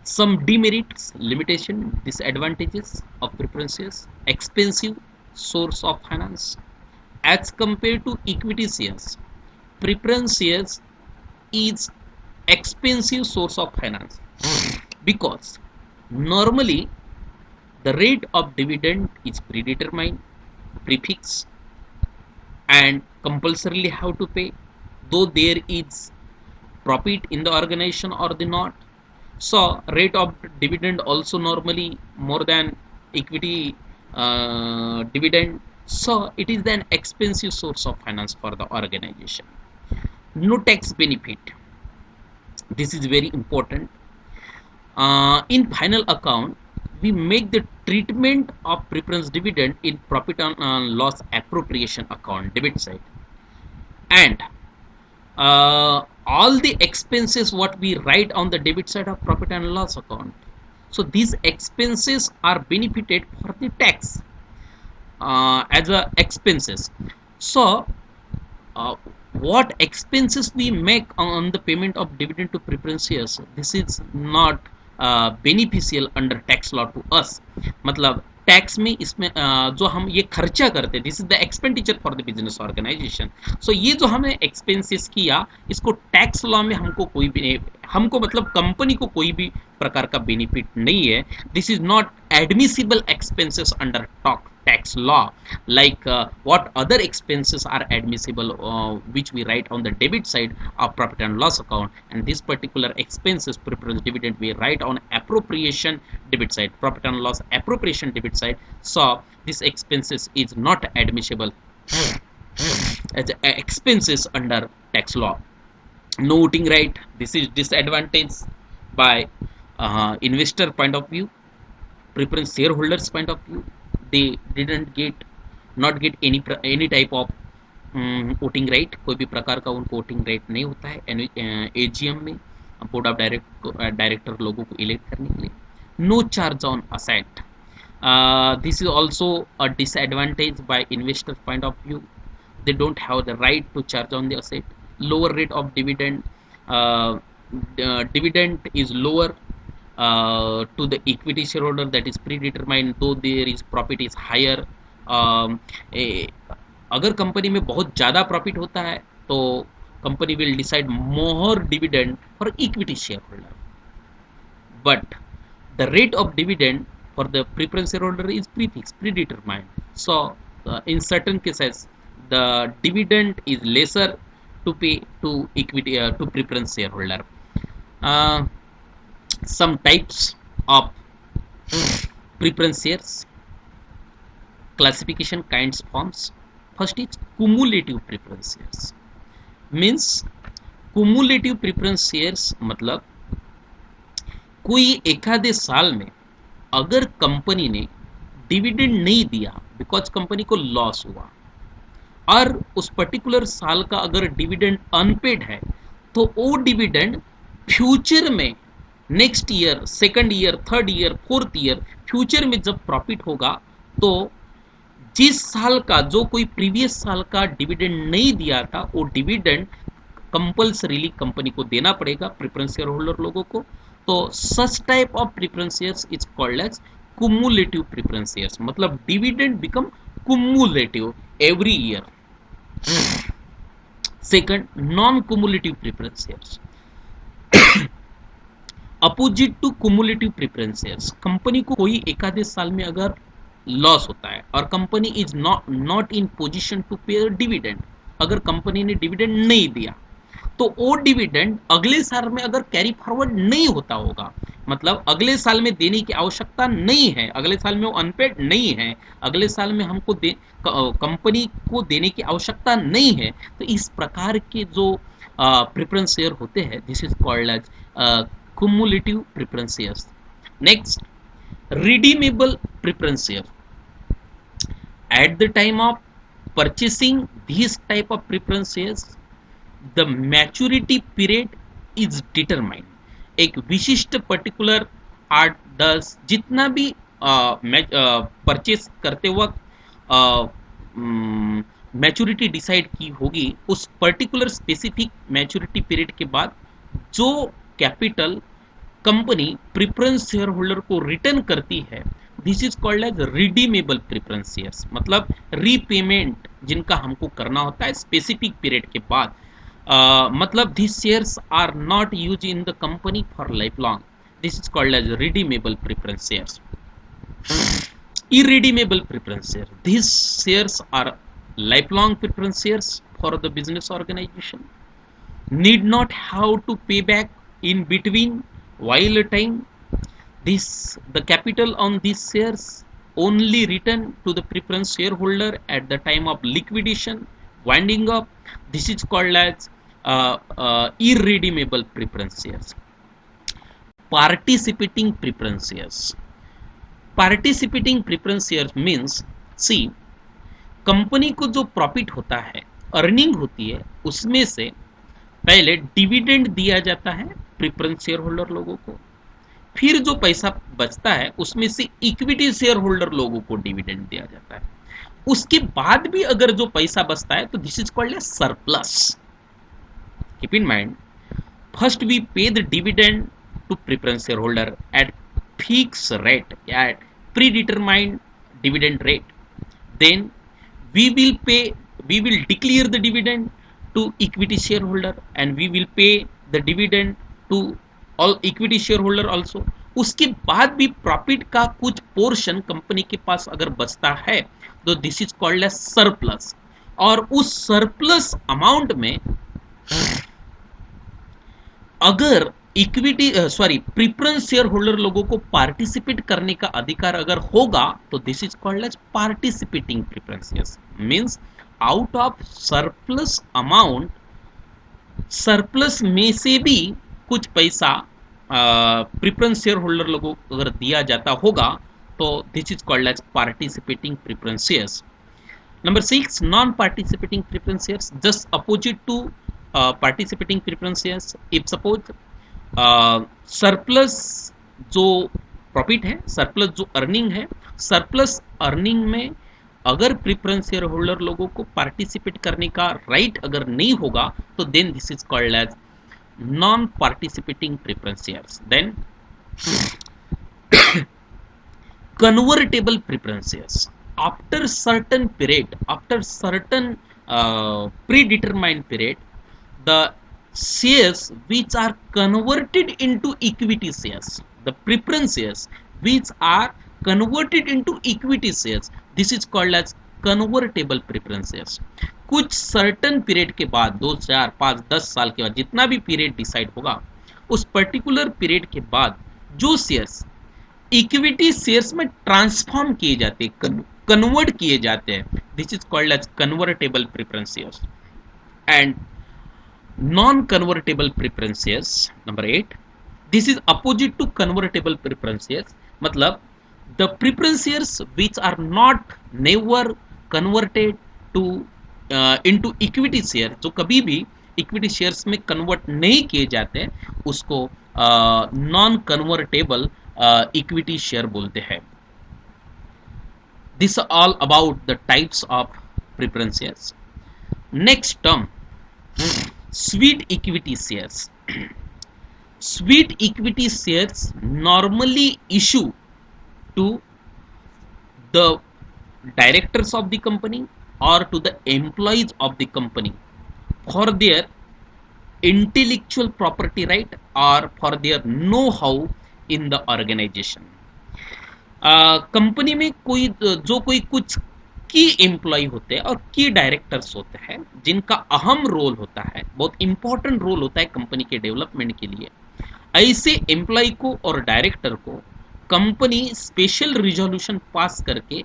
Some demerits, limitation, disadvantages of preference shares: expensive source of finance. As compared to equity shares, preference shares is expensive source of finance, because normally the rate of dividend is predetermined, prefixed, and compulsorily have to pay, though there is profit in the organization or the not. So rate of dividend also normally more than equity dividend. So it is an expensive source of finance for the organization. No tax benefit. This is very important. In final account, we make the treatment of preference dividend in profit and loss appropriation account, debit side, and all the expenses what we write on the debit side of profit and loss account. So these expenses are benefited for the tax as a expenses. So uh, what expenses we make on the payment of dividend to preference shares, this is not beneficial under tax law to us. मतलब tax में इसमें जो हम ये खर्चा करते हैं, this is the expenditure for the business organisation. So ये जो हमने एक्सपेंसेस किया, इसको टैक्स लॉ में हमको कोई भी, हमको मतलब कंपनी को कोई भी प्रकार का बेनिफिट नहीं है. This is not admissible expenses under tax law, like what other expenses are admissible, which we write on the debit side of profit and loss account, and this particular expenses, preference dividend, we write on appropriation debit side, profit and loss appropriation debit side. So this expenses is not admissible as expenses under tax law. Noting right, this is disadvantage by investor point of view, preference shareholders point of view. They didn't not get any type of voting right, कोई भी प्रकार का उनको voting right नहीं होता है AGM में, board of director लोगों को इलेक्ट करने के लिए. No charge on asset, this is also a disadvantage by investor point of view. They don't have the right to charge on the asset. Lower rate of dividend, dividend is lower to the equity shareholder, that is predetermined, though there is profit is higher. अगर company में बहुत ज़्यादा profit होता है तो company will decide more dividend for equity share holder, but the rate of dividend for the preference share holder is prefix, predetermined. So in certain cases the dividend is lesser to pay to equity to preference shareholder. Some types of preference shares, classification, kinds, forms. First is cumulative preference shares. Means cumulative preference shares मतलब कोई एखादे साल में अगर company ने dividend नहीं दिया because company को लॉस हुआ, और उस पर्टिकुलर साल का अगर डिविडेंड अनपेड है, तो वो डिविडेंड फ्यूचर में next year, second year, third year, fourth year, future में जब प्रॉफिट होगा तो जिस साल का जो कोई प्रीवियस साल का डिविडेंड नहीं दिया था, वो डिविडेंड कंपल्सरीली कंपनी को देना पड़ेगा, प्रेफरेंस शेयर होल्डर लोगों को. तो such type of preference shares is called as cumulative preference shares. मतलब dividend become cumulative every year. Second, non cumulative preference shares, opposite to cumulative preference shares. Company को कोई एकाधे साल में अगर लॉस होता है और company is not in position to pay dividend, अगर कंपनी ने डिविडेंड नहीं दिया तो वो डिविडेंड अगले साल में अगर कैरी फॉरवर्ड नहीं होता होगा, मतलब अगले साल में देने की आवश्यकता नहीं है, अगले साल में वो अनपेड नहीं है, अगले साल में हमको कंपनी को देने की आवश्यकता नहीं है, तो इस प्रकार के जो प्रेफरेंस शेयर होते हैं, this is called as cumulative preference shares. Next, redeemable preference share. At the time of purchasing these type of preference shares, the maturity period is determined. एक विशिष्ट पर्टिकुलर 8-10 जितना भी परचेस करते वक्त मैच्योरिटी डिसाइड की होगी, उस पर्टिकुलर स्पेसिफिक मैच्योरिटी पीरियड के बाद जो capital company preference share holder को रिटर्न करती है, this is called as redeemable preference shares. मतलब रीपेमेंट जिनका हमको करना होता है स्पेसिफिक पीरियड के बाद. मतलब this shares are not use in the company for life long, this is called as redeemable preference shares. Irredeemable preference share, this shares are life long preference shares for the business organization, need not have to pay back in between while time. The capital on these shares only return to the preference shareholder at the time of liquidation, winding up. This is called as irredeemable preference shares. Participating preference shares. Participating preference shares means, see, company को जो profit होता है, earning होती है, उसमें से पहले dividend दिया जाता है प्रेफरेंस शेयर होल्डर लोगों को, फिर जो पैसा बचता है उसमें से इक्विटी शेयर होल्डर लोगों को डिविडेंड दिया जाता है. उसके बाद भी अगर जो पैसा बचता है तो this is called as surplus. Keep in mind, first we pay the dividend to preference share holder at fix rate, at predetermined dividend rate. Then we will declare the dividend to equity shareholder and we will pay the dividend to all equity shareholder also. उसके बाद भी profit का कुछ portion company के पास अगर बचता है तो this is called as surplus. और उस सरप्लस अमाउंट में अगर इक्विटी प्रेफरेंस शेयर होल्डर लोगों को पार्टिसिपेट करने का अधिकार अगर होगा तो this is called as participating preference shares. Means out of surplus amount, surplus में से भी कुछ पैसा प्रेफरेंस शेयर होल्डर लोगों को अगर दिया जाता होगा तो this is called as participating preference shares. Number 6, non participating preference shares, just opposite to participating preference shares. If suppose surplus जो प्रॉफिट है, सरप्लस जो अर्निंग है, सरप्लस अर्निंग में अगर प्रेफरेंस शेयर होल्डर लोगों को पार्टिसिपेट करने का राइट अगर नहीं होगा तो then this is called as non participating preference shares. Then convertible preference shares, after certain period, after certain predetermined period, the shares which are converted into equity shares, the preference shares which are converted into equity shares, this is called as convertible preference shares. कुछ certain period के बाद 2, 4, 5, 10 साल के बाद जितना भी period decide होगा उस पर्टिकुलर पीरियड के बाद जो शेयर्स इक्विटी शेयर्स में ट्रांसफॉर्म किए जाते हैं, कन्वर्ट किए जाते हैं, this is called as convertible preference shares. And non convertible preference shares, number 8, this is opposite to convertible preference shares. मतलब the preference shares which are not never converted to into equity share, जो कभी भी equity shares में convert नहीं किए जाते उसको non convertible equity share बोलते हैं. This all about the types of preference shares. Next term, sweet equity shares. Sweet equity shares normally issue to the directors of the company or to the employees of the company for their intellectual property right or for their know-how in the organization. Company में कोई कुछ की employ होते हैं और की directors होते हैं जिनका अहम रोल होता है, बहुत इंपॉर्टेंट रोल होता है कंपनी के डेवलपमेंट के लिए. ऐसे एम्प्लॉय को और डायरेक्टर को कंपनी स्पेशल रिजोल्यूशन पास करके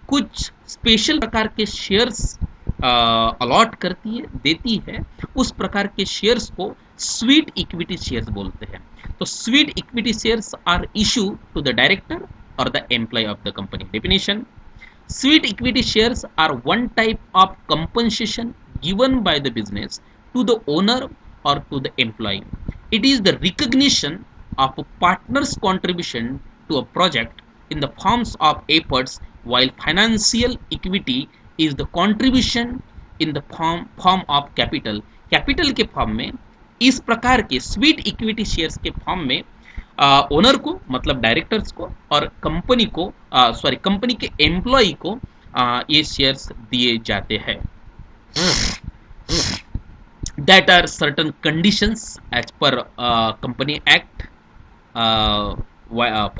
कुछ स्पेशल प्रकार के शेयर्स अलॉट करती है, देती है. उस प्रकार के शेयर्स को स्वीट इक्विटी शेयर्स बोलते हैं. तो sweet equity shares are issue to the director और the employ of the company. Definition, sweet equity shares are one type of compensation given by the business to the owner or to the employee. It is the recognition of a partner's contribution to a project in the forms of efforts, while financial equity is the contribution in the form of capital. Capital के form में इस प्रकार के sweet equity shares के form में owner को मतलब directors को और कंपनी को कंपनी के एम्प्लॉय को ये शेयर्स दिए जाते हैं. That are certain conditions as पर company act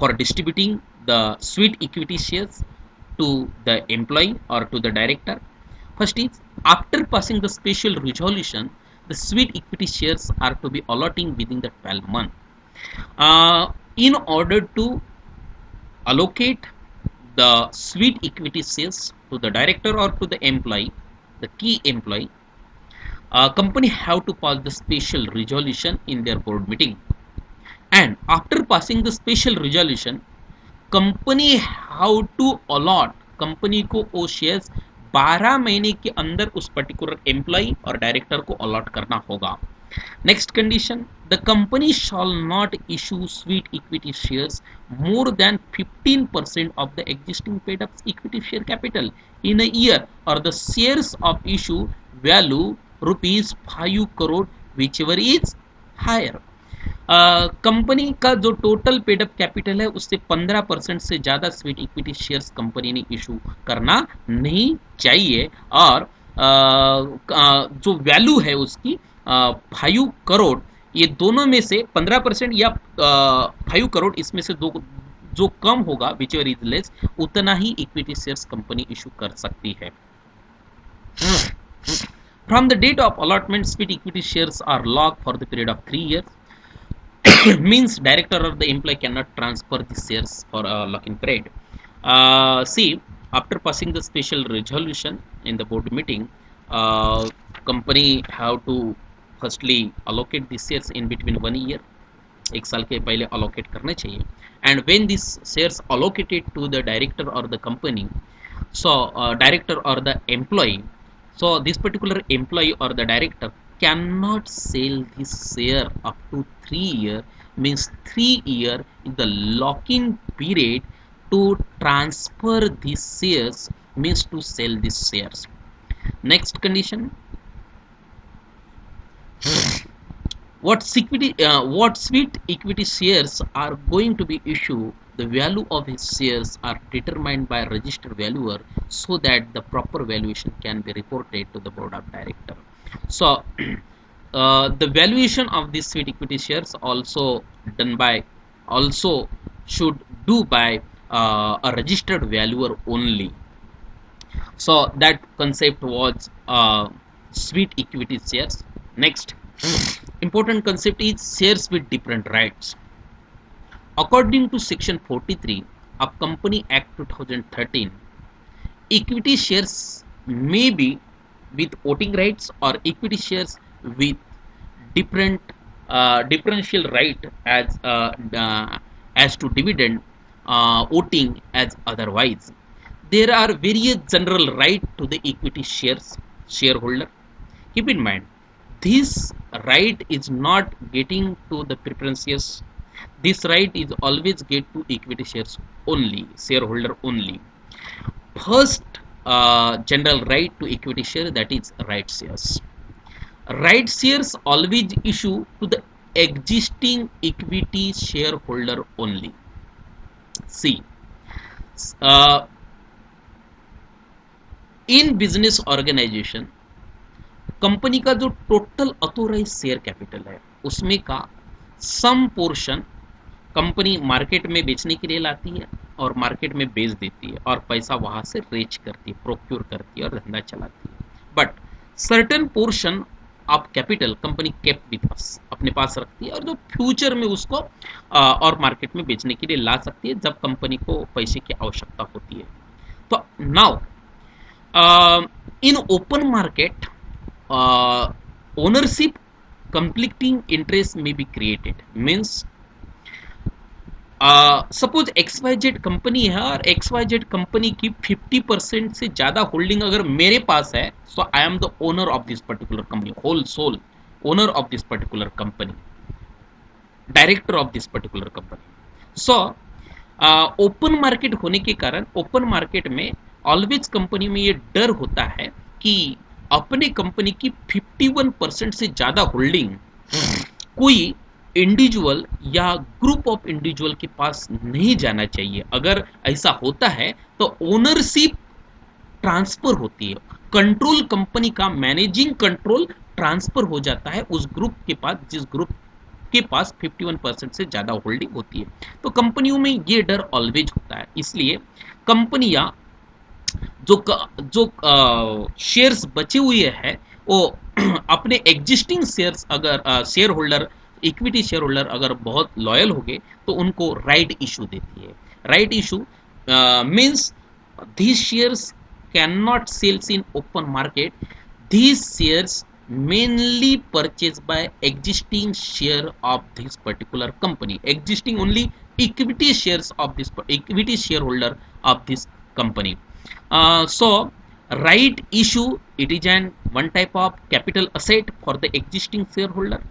for distributing the sweet equity shares to the employee or to the director. First is, after passing the special resolution, the sweet equity shares are to be allotting within the 12 months. In order to allocate the sweet equity shares to the director or to the employee, the key employee, company have to pass the special resolution in their board meeting. And after passing the special resolution, company how to allot, company को वो shares 12 महीने के अंदर उस particular employee और director को allot करना होगा. Next condition, The company shall not issue sweet equity shares more than 15% of the existing paid up equity share capital in a year, or the shares of issue value rupees 5 crore, whichever is higher. Company का जो total paid up capital है उससे 15% से ज्यादा sweet equity shares company ने issue करना नहीं चाहिए, और जो वैल्यू है उसकी 5 करोड़, ये दोनों में से 15% या 5 करोड़, इसमें से दो जो कम होगा विच एवर इज लेस, उतना ही इक्विटी शेयर्स कंपनी इशू कर सकती है. From the date of allotment sweet equity shares are lock for the period of 3 years. Means director or the employee cannot transfer the shares for a lock-in period. See, after passing the special resolution in the board meeting, company have to firstly allocate the shares in between 1 year. एक साल के पहले allocate करने चाहिए. And when these shares allocated to the director or the company, so director or the employee, so this particular employee or the director cannot sell this share up to 3 years, means 3 years in the lock-in period to transfer these shares, means to sell these shares. Next condition, what sweet equity shares are going to be issued, the value of his shares are determined by a registered valuer so that the proper valuation can be reported to the board of director. So the valuation of these sweet equity shares also should do by a registered valuer only. So that concept was sweet equity shares. Next important concept is shares with different rights. According to section 43 of Company Act 2013, equity shares may be with voting rights or equity shares with differential right as to dividend voting as otherwise. There are various general right to the equity shareholder. Keep in mind, this right is not getting to the preferences. This right is always get to equity shareholder only. First general right to equity share, that is right shares. Right shares always issue to the existing equity shareholder only. See, in business organization, company का जो total authorise share capital है उसमें का some portion company market में बेचने के लिए लाती है और मार्केट में बेच देती है और पैसा वहां से रेज करती है, प्रोक्योर करती है और धंधा चलाती है. But certain portion of capital company keep with us, अपने पास रखती है और जो फ्यूचर में उसको और मार्केट में बेचने के लिए ला सकती है जब कंपनी को पैसे की आवश्यकता होती है. तो now in open market ownership conflicting interest may be created. Means suppose XYZ company है और XYZ कंपनी की 50% से ज्यादा होल्डिंग अगर मेरे पास है, so I am the owner of this particular company, whole sole owner of this particular company, director of this particular company. So open market होने के कारण ओपन मार्केट में ऑलवेज कंपनी में ये डर होता है कि अपने कंपनी की 51% से ज्यादा होल्डिंग कोई इंडिविजुअल या ग्रुप ऑफ इंडिविजुअल के पास नहीं जाना चाहिए. अगर ऐसा होता है तो ओनरशिप ट्रांसफर होती है, कंट्रोल कंपनी का मैनेजिंग कंट्रोल ट्रांसफर हो जाता है उस ग्रुप के पास जिस ग्रुप के पास 51% से ज्यादा होल्डिंग होती है. तो कंपनियों में ये डर ऑलवेज होता है. इसलिए कंपनियां जो शेयर्स बचे हुए हैं वो अपने एग्जिस्टिंग शेयर्स अगर share holder equity share holder अगर बहुत लॉयल हो गए तो उनको राइट इशू देती है. Right issue means these shares cannot sales in open market. These shares mainly purchased by existing share of this particular company, existing only equity shares of this equity shareholder of this company. So right issue, it is an one type of capital asset for the existing shareholder.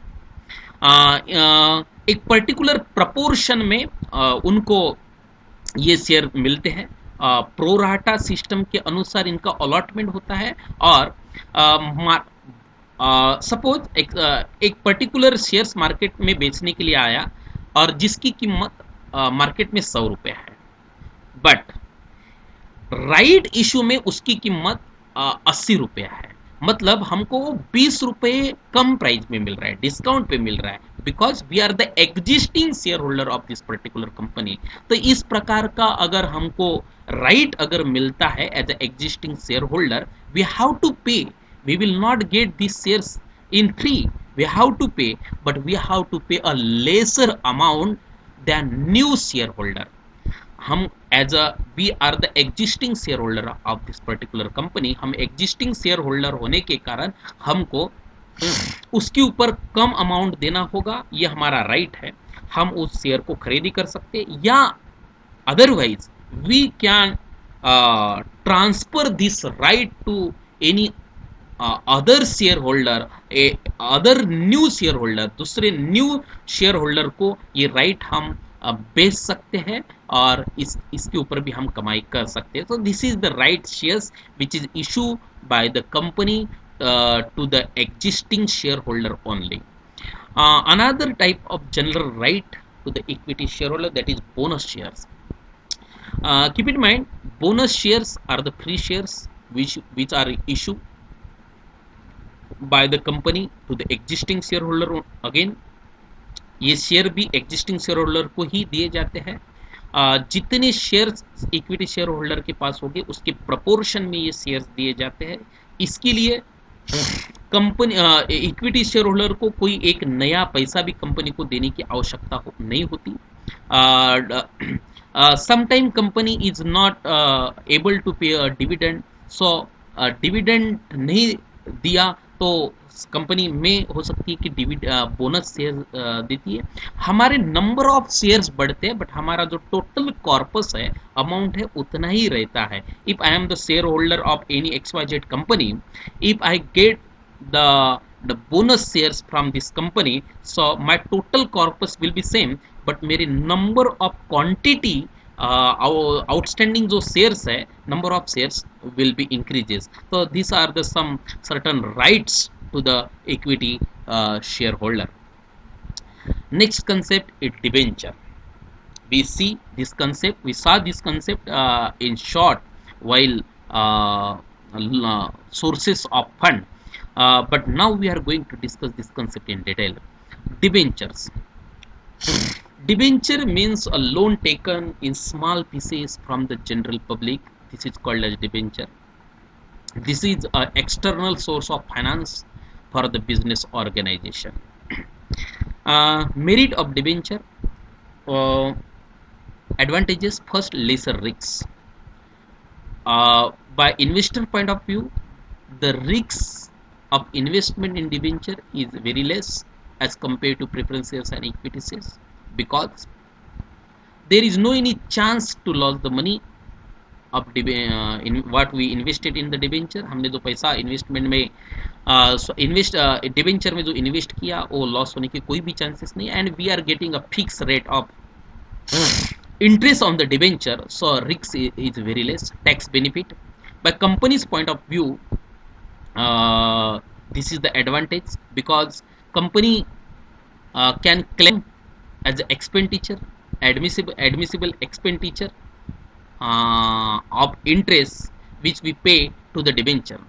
एक particular proportion में उनको ये share मिलते हैं। Pro rata system के अनुसार इनका allotment होता है। और सपोज एक पर्टिकुलर शेयर्स मार्केट में बेचने के लिए आया और जिसकी कीमत मार्केट में 100 रुपये है, बट राइट इशू में उसकी कीमत 80 रुपये है। मतलब हमको 20 रुपये कम प्राइस में मिल रहा है, डिस्काउंट पे मिल रहा है, because we are the existing share holder of this particular company. तो इस प्रकार का अगर हमको राइट अगर मिलता है as a existing share holder, we have to pay. We will not get this shares in free, we have to pay, but we have to pay a lesser amount than new shareholder. हम as a we are the existing share holder of this particular company, हम existing share holder होने के कारण हमको उसके ऊपर कम amount देना होगा। ये हमारा राइट है, हम उस शेयर को खरीदी कर सकते, या otherwise we can transfer this right to any other share holder, other new share holder, दूसरे न्यू शेयर होल्डर को ये राइट हम बेच सकते हैं और इसके ऊपर भी हम कमाई कर सकते हैं। तो this is the right shares which is issue by the company to the existing share holder only. Another type of general right to the equity share holder, that is bonus shares. Keep in mind, bonus shares are the free shares which are issued by the company to the existing shareholder again. ये share भी existing share holder को ही दिए जाते हैं। जितने shares equity share holder के पास होंगे उसके प्रपोर्शन में ये शेयर्स दिए जाते हैं। इसके लिए कंपनी इक्विटी शेयर होल्डर को कोई एक नया पैसा भी कंपनी को देने की आवश्यकता नहीं होती। Sometime company is not able to pay a dividend, so dividend नहीं दिया तो कंपनी में हो सकती है कि बोनस शेयर देती है। हमारे नंबर ऑफ शेयर्स बढ़ते हैं बट हमारा जो टोटल कॉर्पस है, अमाउंट है, उतना ही रहता है। If I am the share holder of any XYZ company, if I get the bonus shares from this company, so my total corpus will be same, but मेरे number of quantity outstanding जो shares है, number of shares will be increases. तो this are the some certain rights to the equity share holder. Next concept is debenture. we see this concept, we saw this concept in short while sources of fund, but now we are going to discuss this concept in detail. Debentures. Debenture means a loan taken in small pieces from the general public. This is called as debenture. This is an external source of finance for the business organization. Merit of debenture. Advantages: first, lesser risks. By investor point of view, the risks of investment in debenture is very less as compared to preference shares and equity shares, because there is no any chance to lose the money of in what we invested in the debenture. हमने जो पैसा investment में debenture में जो invest किया वो loss होने के कोई भी चांसेस नहीं, and we are getting a fix rate of interest on the debenture, so risk is very less. Tax benefit, by company's point of view, this is the advantage, because company can claim as expenditure, admissible expenditure of interest which we pay to the debenture.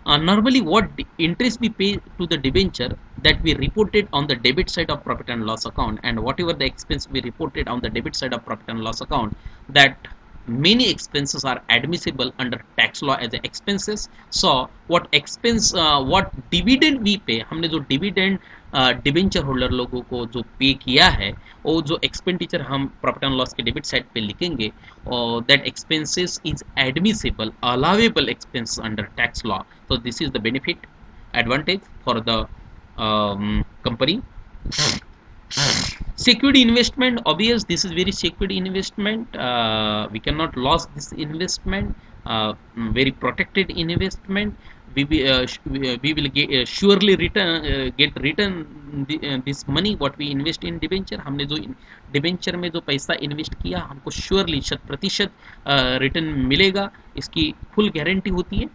Normally what interest we pay to the debenture, that we reported on the debit side of profit and loss account, and whatever the expense we reported on the debit side of profit and loss account, that many expenses are admissible under tax law as expenses. So what expense, what dividend we pay, हमने जो dividend debenture holder लोगों को जो पे किया है, वो जो एक्सपेंडिचर हम प्रॉफिट एंड लॉस के डेबिट साइड पे लिखेंगे, और that expenses is admissible, allowable expense under tax law. So this is the benefit, advantage for the company. Security investment, obvious, this is very secure investment. We cannot lose this investment. Very protected investment. we will surely get return this money what we invest in debenture. हमने जो debenture में जो पैसा invest किया हमको surely 100% return मिलेगा, इसकी full guarantee होती है.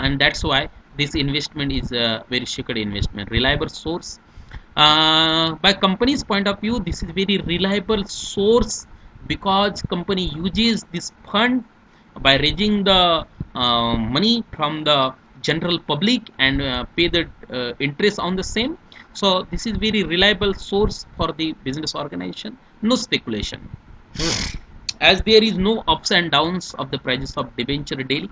And that's why this investment is a very secure investment, reliable source. By company's point of view, this is very reliable source because company uses this fund by raising the money from the general public and pay the interest on the same. So this is very reliable source for the business organization. No speculation, as there is no ups and downs of the prices of debenture daily.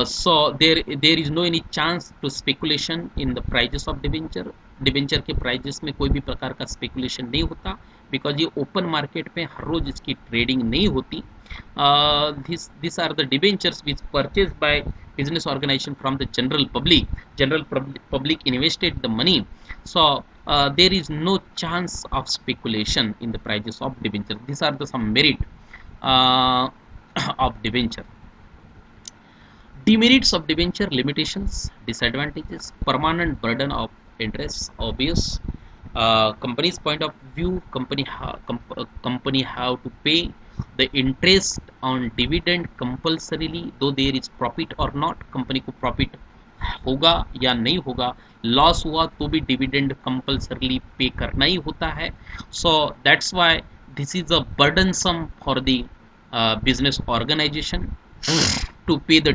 So there is no any chance to speculation in the prices of debenture. Debenture के prices में कोई भी प्रकार का speculation नहीं होता because ये open market में हर रोज इसकी ट्रेडिंग नहीं होती. This are the debentures which purchase by business organisation from the general public invested the money. So there is no chance of speculation in the prices of debenture. These are the some merit of debenture. Demerits of debenture, limitations, disadvantages, permanent burden of interest, obvious. Company's point of view, company have to pay the interest on dividend compulsorily, though there is profit or not. Company को profit होगा या नहीं होगा, loss हुआ तो भी dividend compulsorily पे करना ही होता है. So that's why this is a burdensome for the business organisation to pay the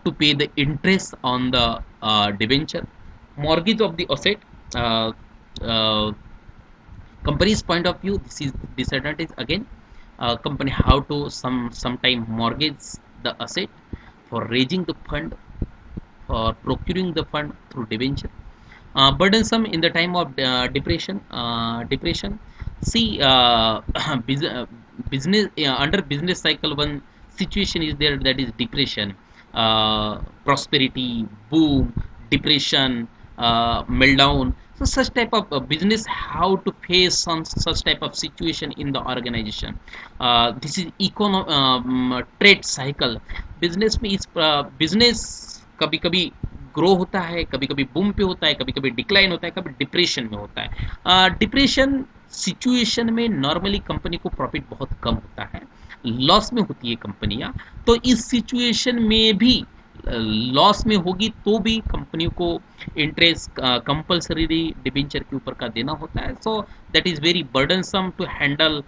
to pay the interest on the debenture. Mortgage of the asset, company's point of view, this is disadvantage again. Company have to sometime mortgage the asset for raising the fund, for procuring the fund through debenture. Burdensome in the time of depression. See, business under business cycle, one situation is there, that is depression, prosperity, boom, depression, meltdown. So such type of business how to face some such type of situation in the organization. This is trade cycle. business में इस business कभी कभी grow होता है, कभी कभी boom पे होता है, कभी कभी डिक्लाइन होता है, कभी डिप्रेशन में होता है. डिप्रेशन सिचुएशन में नॉर्मली कंपनी को प्रॉफिट बहुत कम होता है, लॉस में होती है कंपनियां. तो इस सिचुएशन में भी लॉस में होगी तो भी कंपनी को इंटरेस्ट कंपल्सरी डिबेंचर के ऊपर का देना होता है. So that is very burdensome to handle,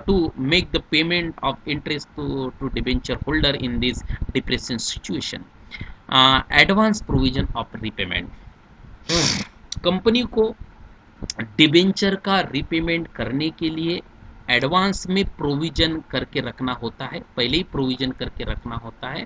to make the payment of interest to debenture holder in this depression situation. Advance provision of repayment. Company को डिबेंचर का रिपेमेंट करने के लिए एडवांस में प्रोविजन करके रखना होता है, पहले ही प्रोविजन करके रखना होता है.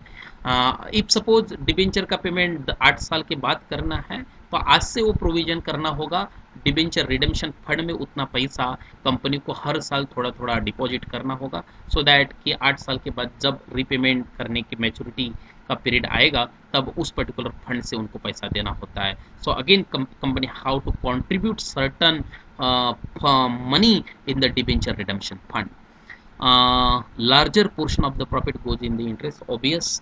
इफ सपोज डिबेंचर का पेमेंट 8 साल के बाद करना है तो आज से वो प्रोविजन करना होगा. डिबेंचर रिडेम्पशन फंड में उतना पैसा कंपनी को हर साल थोड़ा थोड़ा डिपॉजिट करना होगा, सो दैट कि 8 साल के बाद जब रिपेमेंट करने की मैच्योरिटी का पीरियड आएगा तब उस पर्टिकुलर फंड से उनको पैसा देना होता है. So again company how to contribute certain money in the debenture redemption fund. Larger portion of the profit goes in the interest, obvious.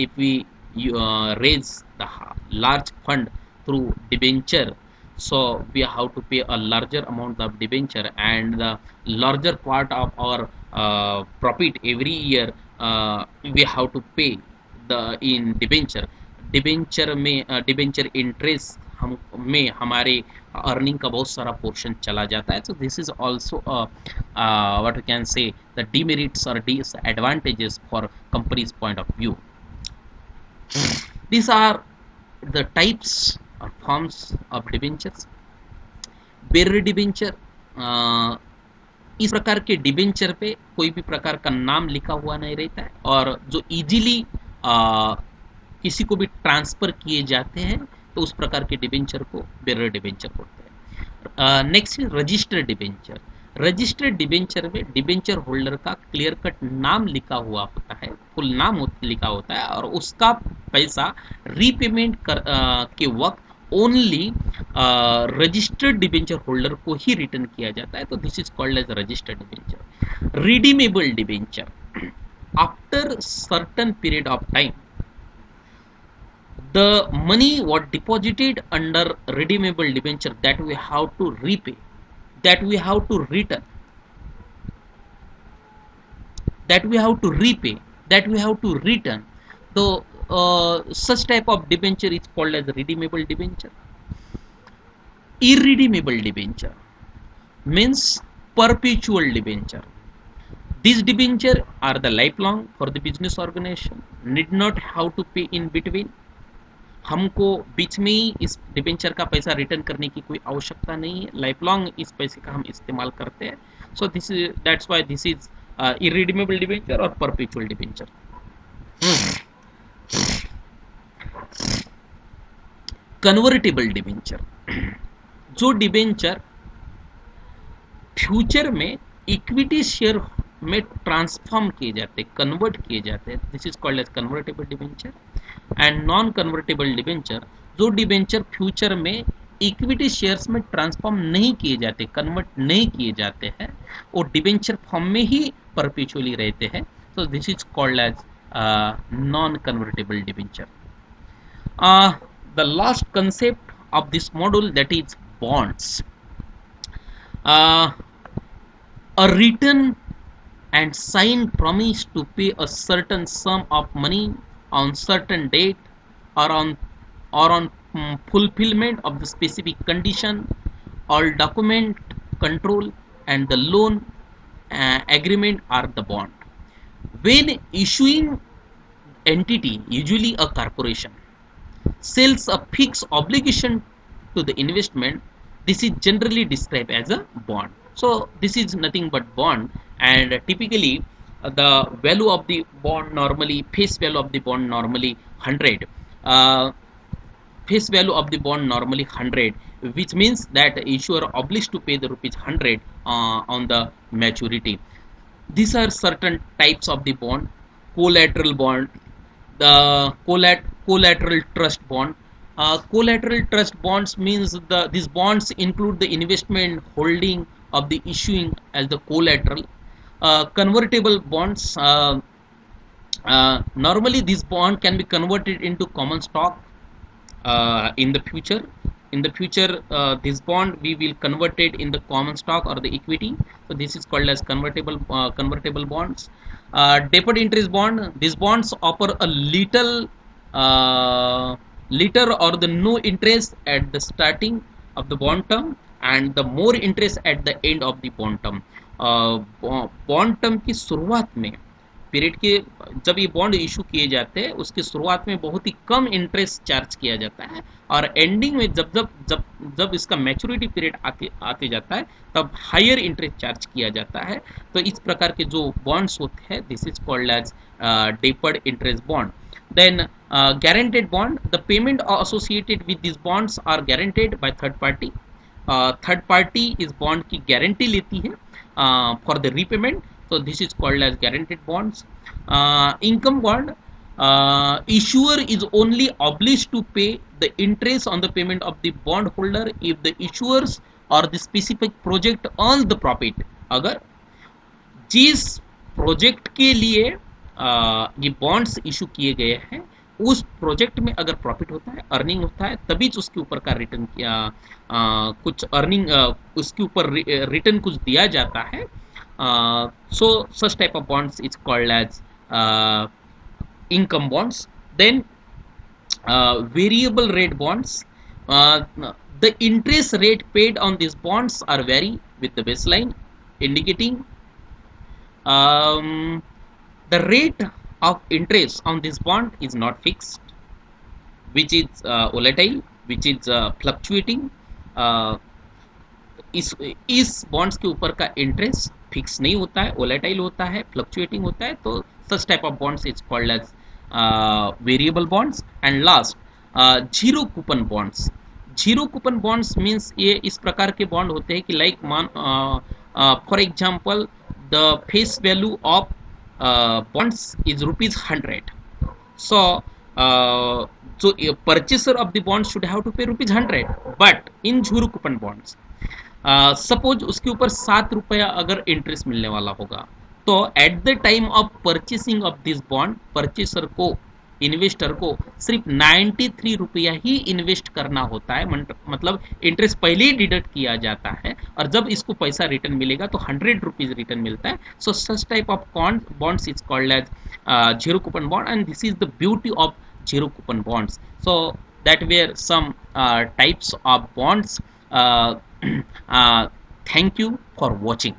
If we raise the large fund through debenture, so we have to pay a larger amount of debenture, and the larger part of our profit every year we have to pay the in debenture में debenture interest हम में हमारे earning का बहुत सारा portion चला जाता है. So this is also what we can say the demerits और disadvantages for companies point of view. This are the types और forms of debentures. Bearer debenture, इस प्रकार के डिबेंचर पे कोई भी प्रकार का नाम लिखा हुआ नहीं रहता है और जो इजीली किसी को भी ट्रांसफर किए जाते हैं तो उस प्रकार के डिबेंचर को बेरर डिबेंचर बोलते हैं. Next registered debenture. Registered debenture में डिबेंचर होल्डर का क्लियर कट नाम लिखा हुआ होता है, फुल नाम लिखा होता है और उसका पैसा रीपेमेंट के वक्त ओनली रजिस्टर्ड डिबेंचर होल्डर को ही रिटर्न किया जाता है. तो this is called as registered debenture. Redeemable debenture. After certain period of time the money what deposited under redeemable debenture that we have to repay, that we have to return, that we have to repay, that we have to return. The such type of debenture is called as redeemable debenture. Irredeemable debenture means perpetual debenture. These debenture are the lifelong for the business organization, need not have to pay in between. हमको बीच में ही इस debenture का पैसा return करने की कोई आवश्यकता नहीं है, लाइफ लॉन्ग इस पैसे का हम इस्तेमाल करते हैं. So this is that's why this is irredeemable debenture और परपेचुअल डिबेंचर. कन्वर्टेबल डिबेंचर, जो डिबेंचर फ्यूचर में इक्विटी शेयर में ट्रांसफॉर्म किए जाते, कन्वर्ट किए जाते हैं, this is called as convertible debenture. And non convertible debenture, जो डिबेंचर फ्यूचर में इक्विटी शेयर्स में ट्रांसफॉर्म नहीं किए जाते, कन्वर्ट नहीं किए जाते हैं, वो डिबेंचर फॉर्म में ही परपेचुअली रहते हैं. So this is called as non convertible debenture. The last concept of this module that is bonds. A written and signed promise to pay a certain sum of money on certain date or on fulfillment of the specific condition or document control, and the loan agreement are the bond. When issuing entity, usually a corporation, sells a fixed obligation to the investment, this is generally described as a bond. So this is nothing but bond, and typically the value of the bond normally, face value of the bond normally 100, face value of the bond normally 100, which means that issuer obliged to pay the rupees 100 on the maturity. These are certain types of the bond. Collateral bond, the collateral trust bond. Collateral trust bonds means these bonds include the investment holding of the issuing as the collateral. Convertible bonds, normally this bond can be converted into common stock in the future. In the future, this bond we will convert it in the common stock or the equity. So this is called as convertible bonds. Deferred interest bond, these bonds offer a little or the no interest at the starting of the bond term and the more interest at the end of the bond term. Bond term की शुरुआत में, period के जब ये bond issue किए जाते हैं उसकी शुरुआत में बहुत ही कम इंटरेस्ट चार्ज किया जाता है, और एंडिंग में जब इसका मैच्योरिटी पीरियड आते जाता है तब हायर इंटरेस्ट चार्ज किया जाता है. तो इस प्रकार के जो बॉन्ड्स होते हैं, this is called as deferred interest bond. Then guaranteed bond, the payment associated with these bonds are guaranteed by third party. Third party is bond की guarantee लेती है for the repayment. So this is called as guaranteed bonds. Income bond, issuer is only obliged to pay the interest on the payment of the bond holder if the issuers or the specific project earns the profit. अगर जिस project के लिए ये bonds issue किए गए हैं उस project में अगर प्रॉफिट होता है, अर्निंग होता है, तभी उसके ऊपर का रिटर्न किया कुछ अर्निंग उसके ऊपर रिटर्न कुछ दिया जाता है. So such type of bonds is called as income bonds. Then variable rate bonds, the interest rate paid on these bonds are vary with the baseline, indicating the rate of interest on this bond is not fixed, which is volatile, which is fluctuating. इस bonds के ऊपर का interest fix नहीं होता है, volatile होता है, fluctuating होता है. तो such type of bonds is called as variable bonds. And last, zero coupon bonds. Zero coupon bonds means ये इस प्रकार के बॉन्ड होते हैं कि like for example the face value of bonds is rupees 100. So so a purchaser of the bond should have to pay rupees 100. But in zero coupon bonds, suppose उसके ऊपर 7 रुपया अगर इंटरेस्ट मिलने वाला होगा, तो at the time of purchasing of this bond purchaser को investor को सिर्फ 93 रुपया ही इन्वेस्ट करना होता है, मतलब इंटरेस्ट पहले ही डिडक्ट किया जाता है, और जब इसको पैसा रिटर्न मिलेगा तो 100 रुपीज रिटर्न मिलता है. So such type of bonds is called as zero coupon bond, and this is the beauty of zero coupon bonds. So that were some types of bonds. uh, Thank you for watching.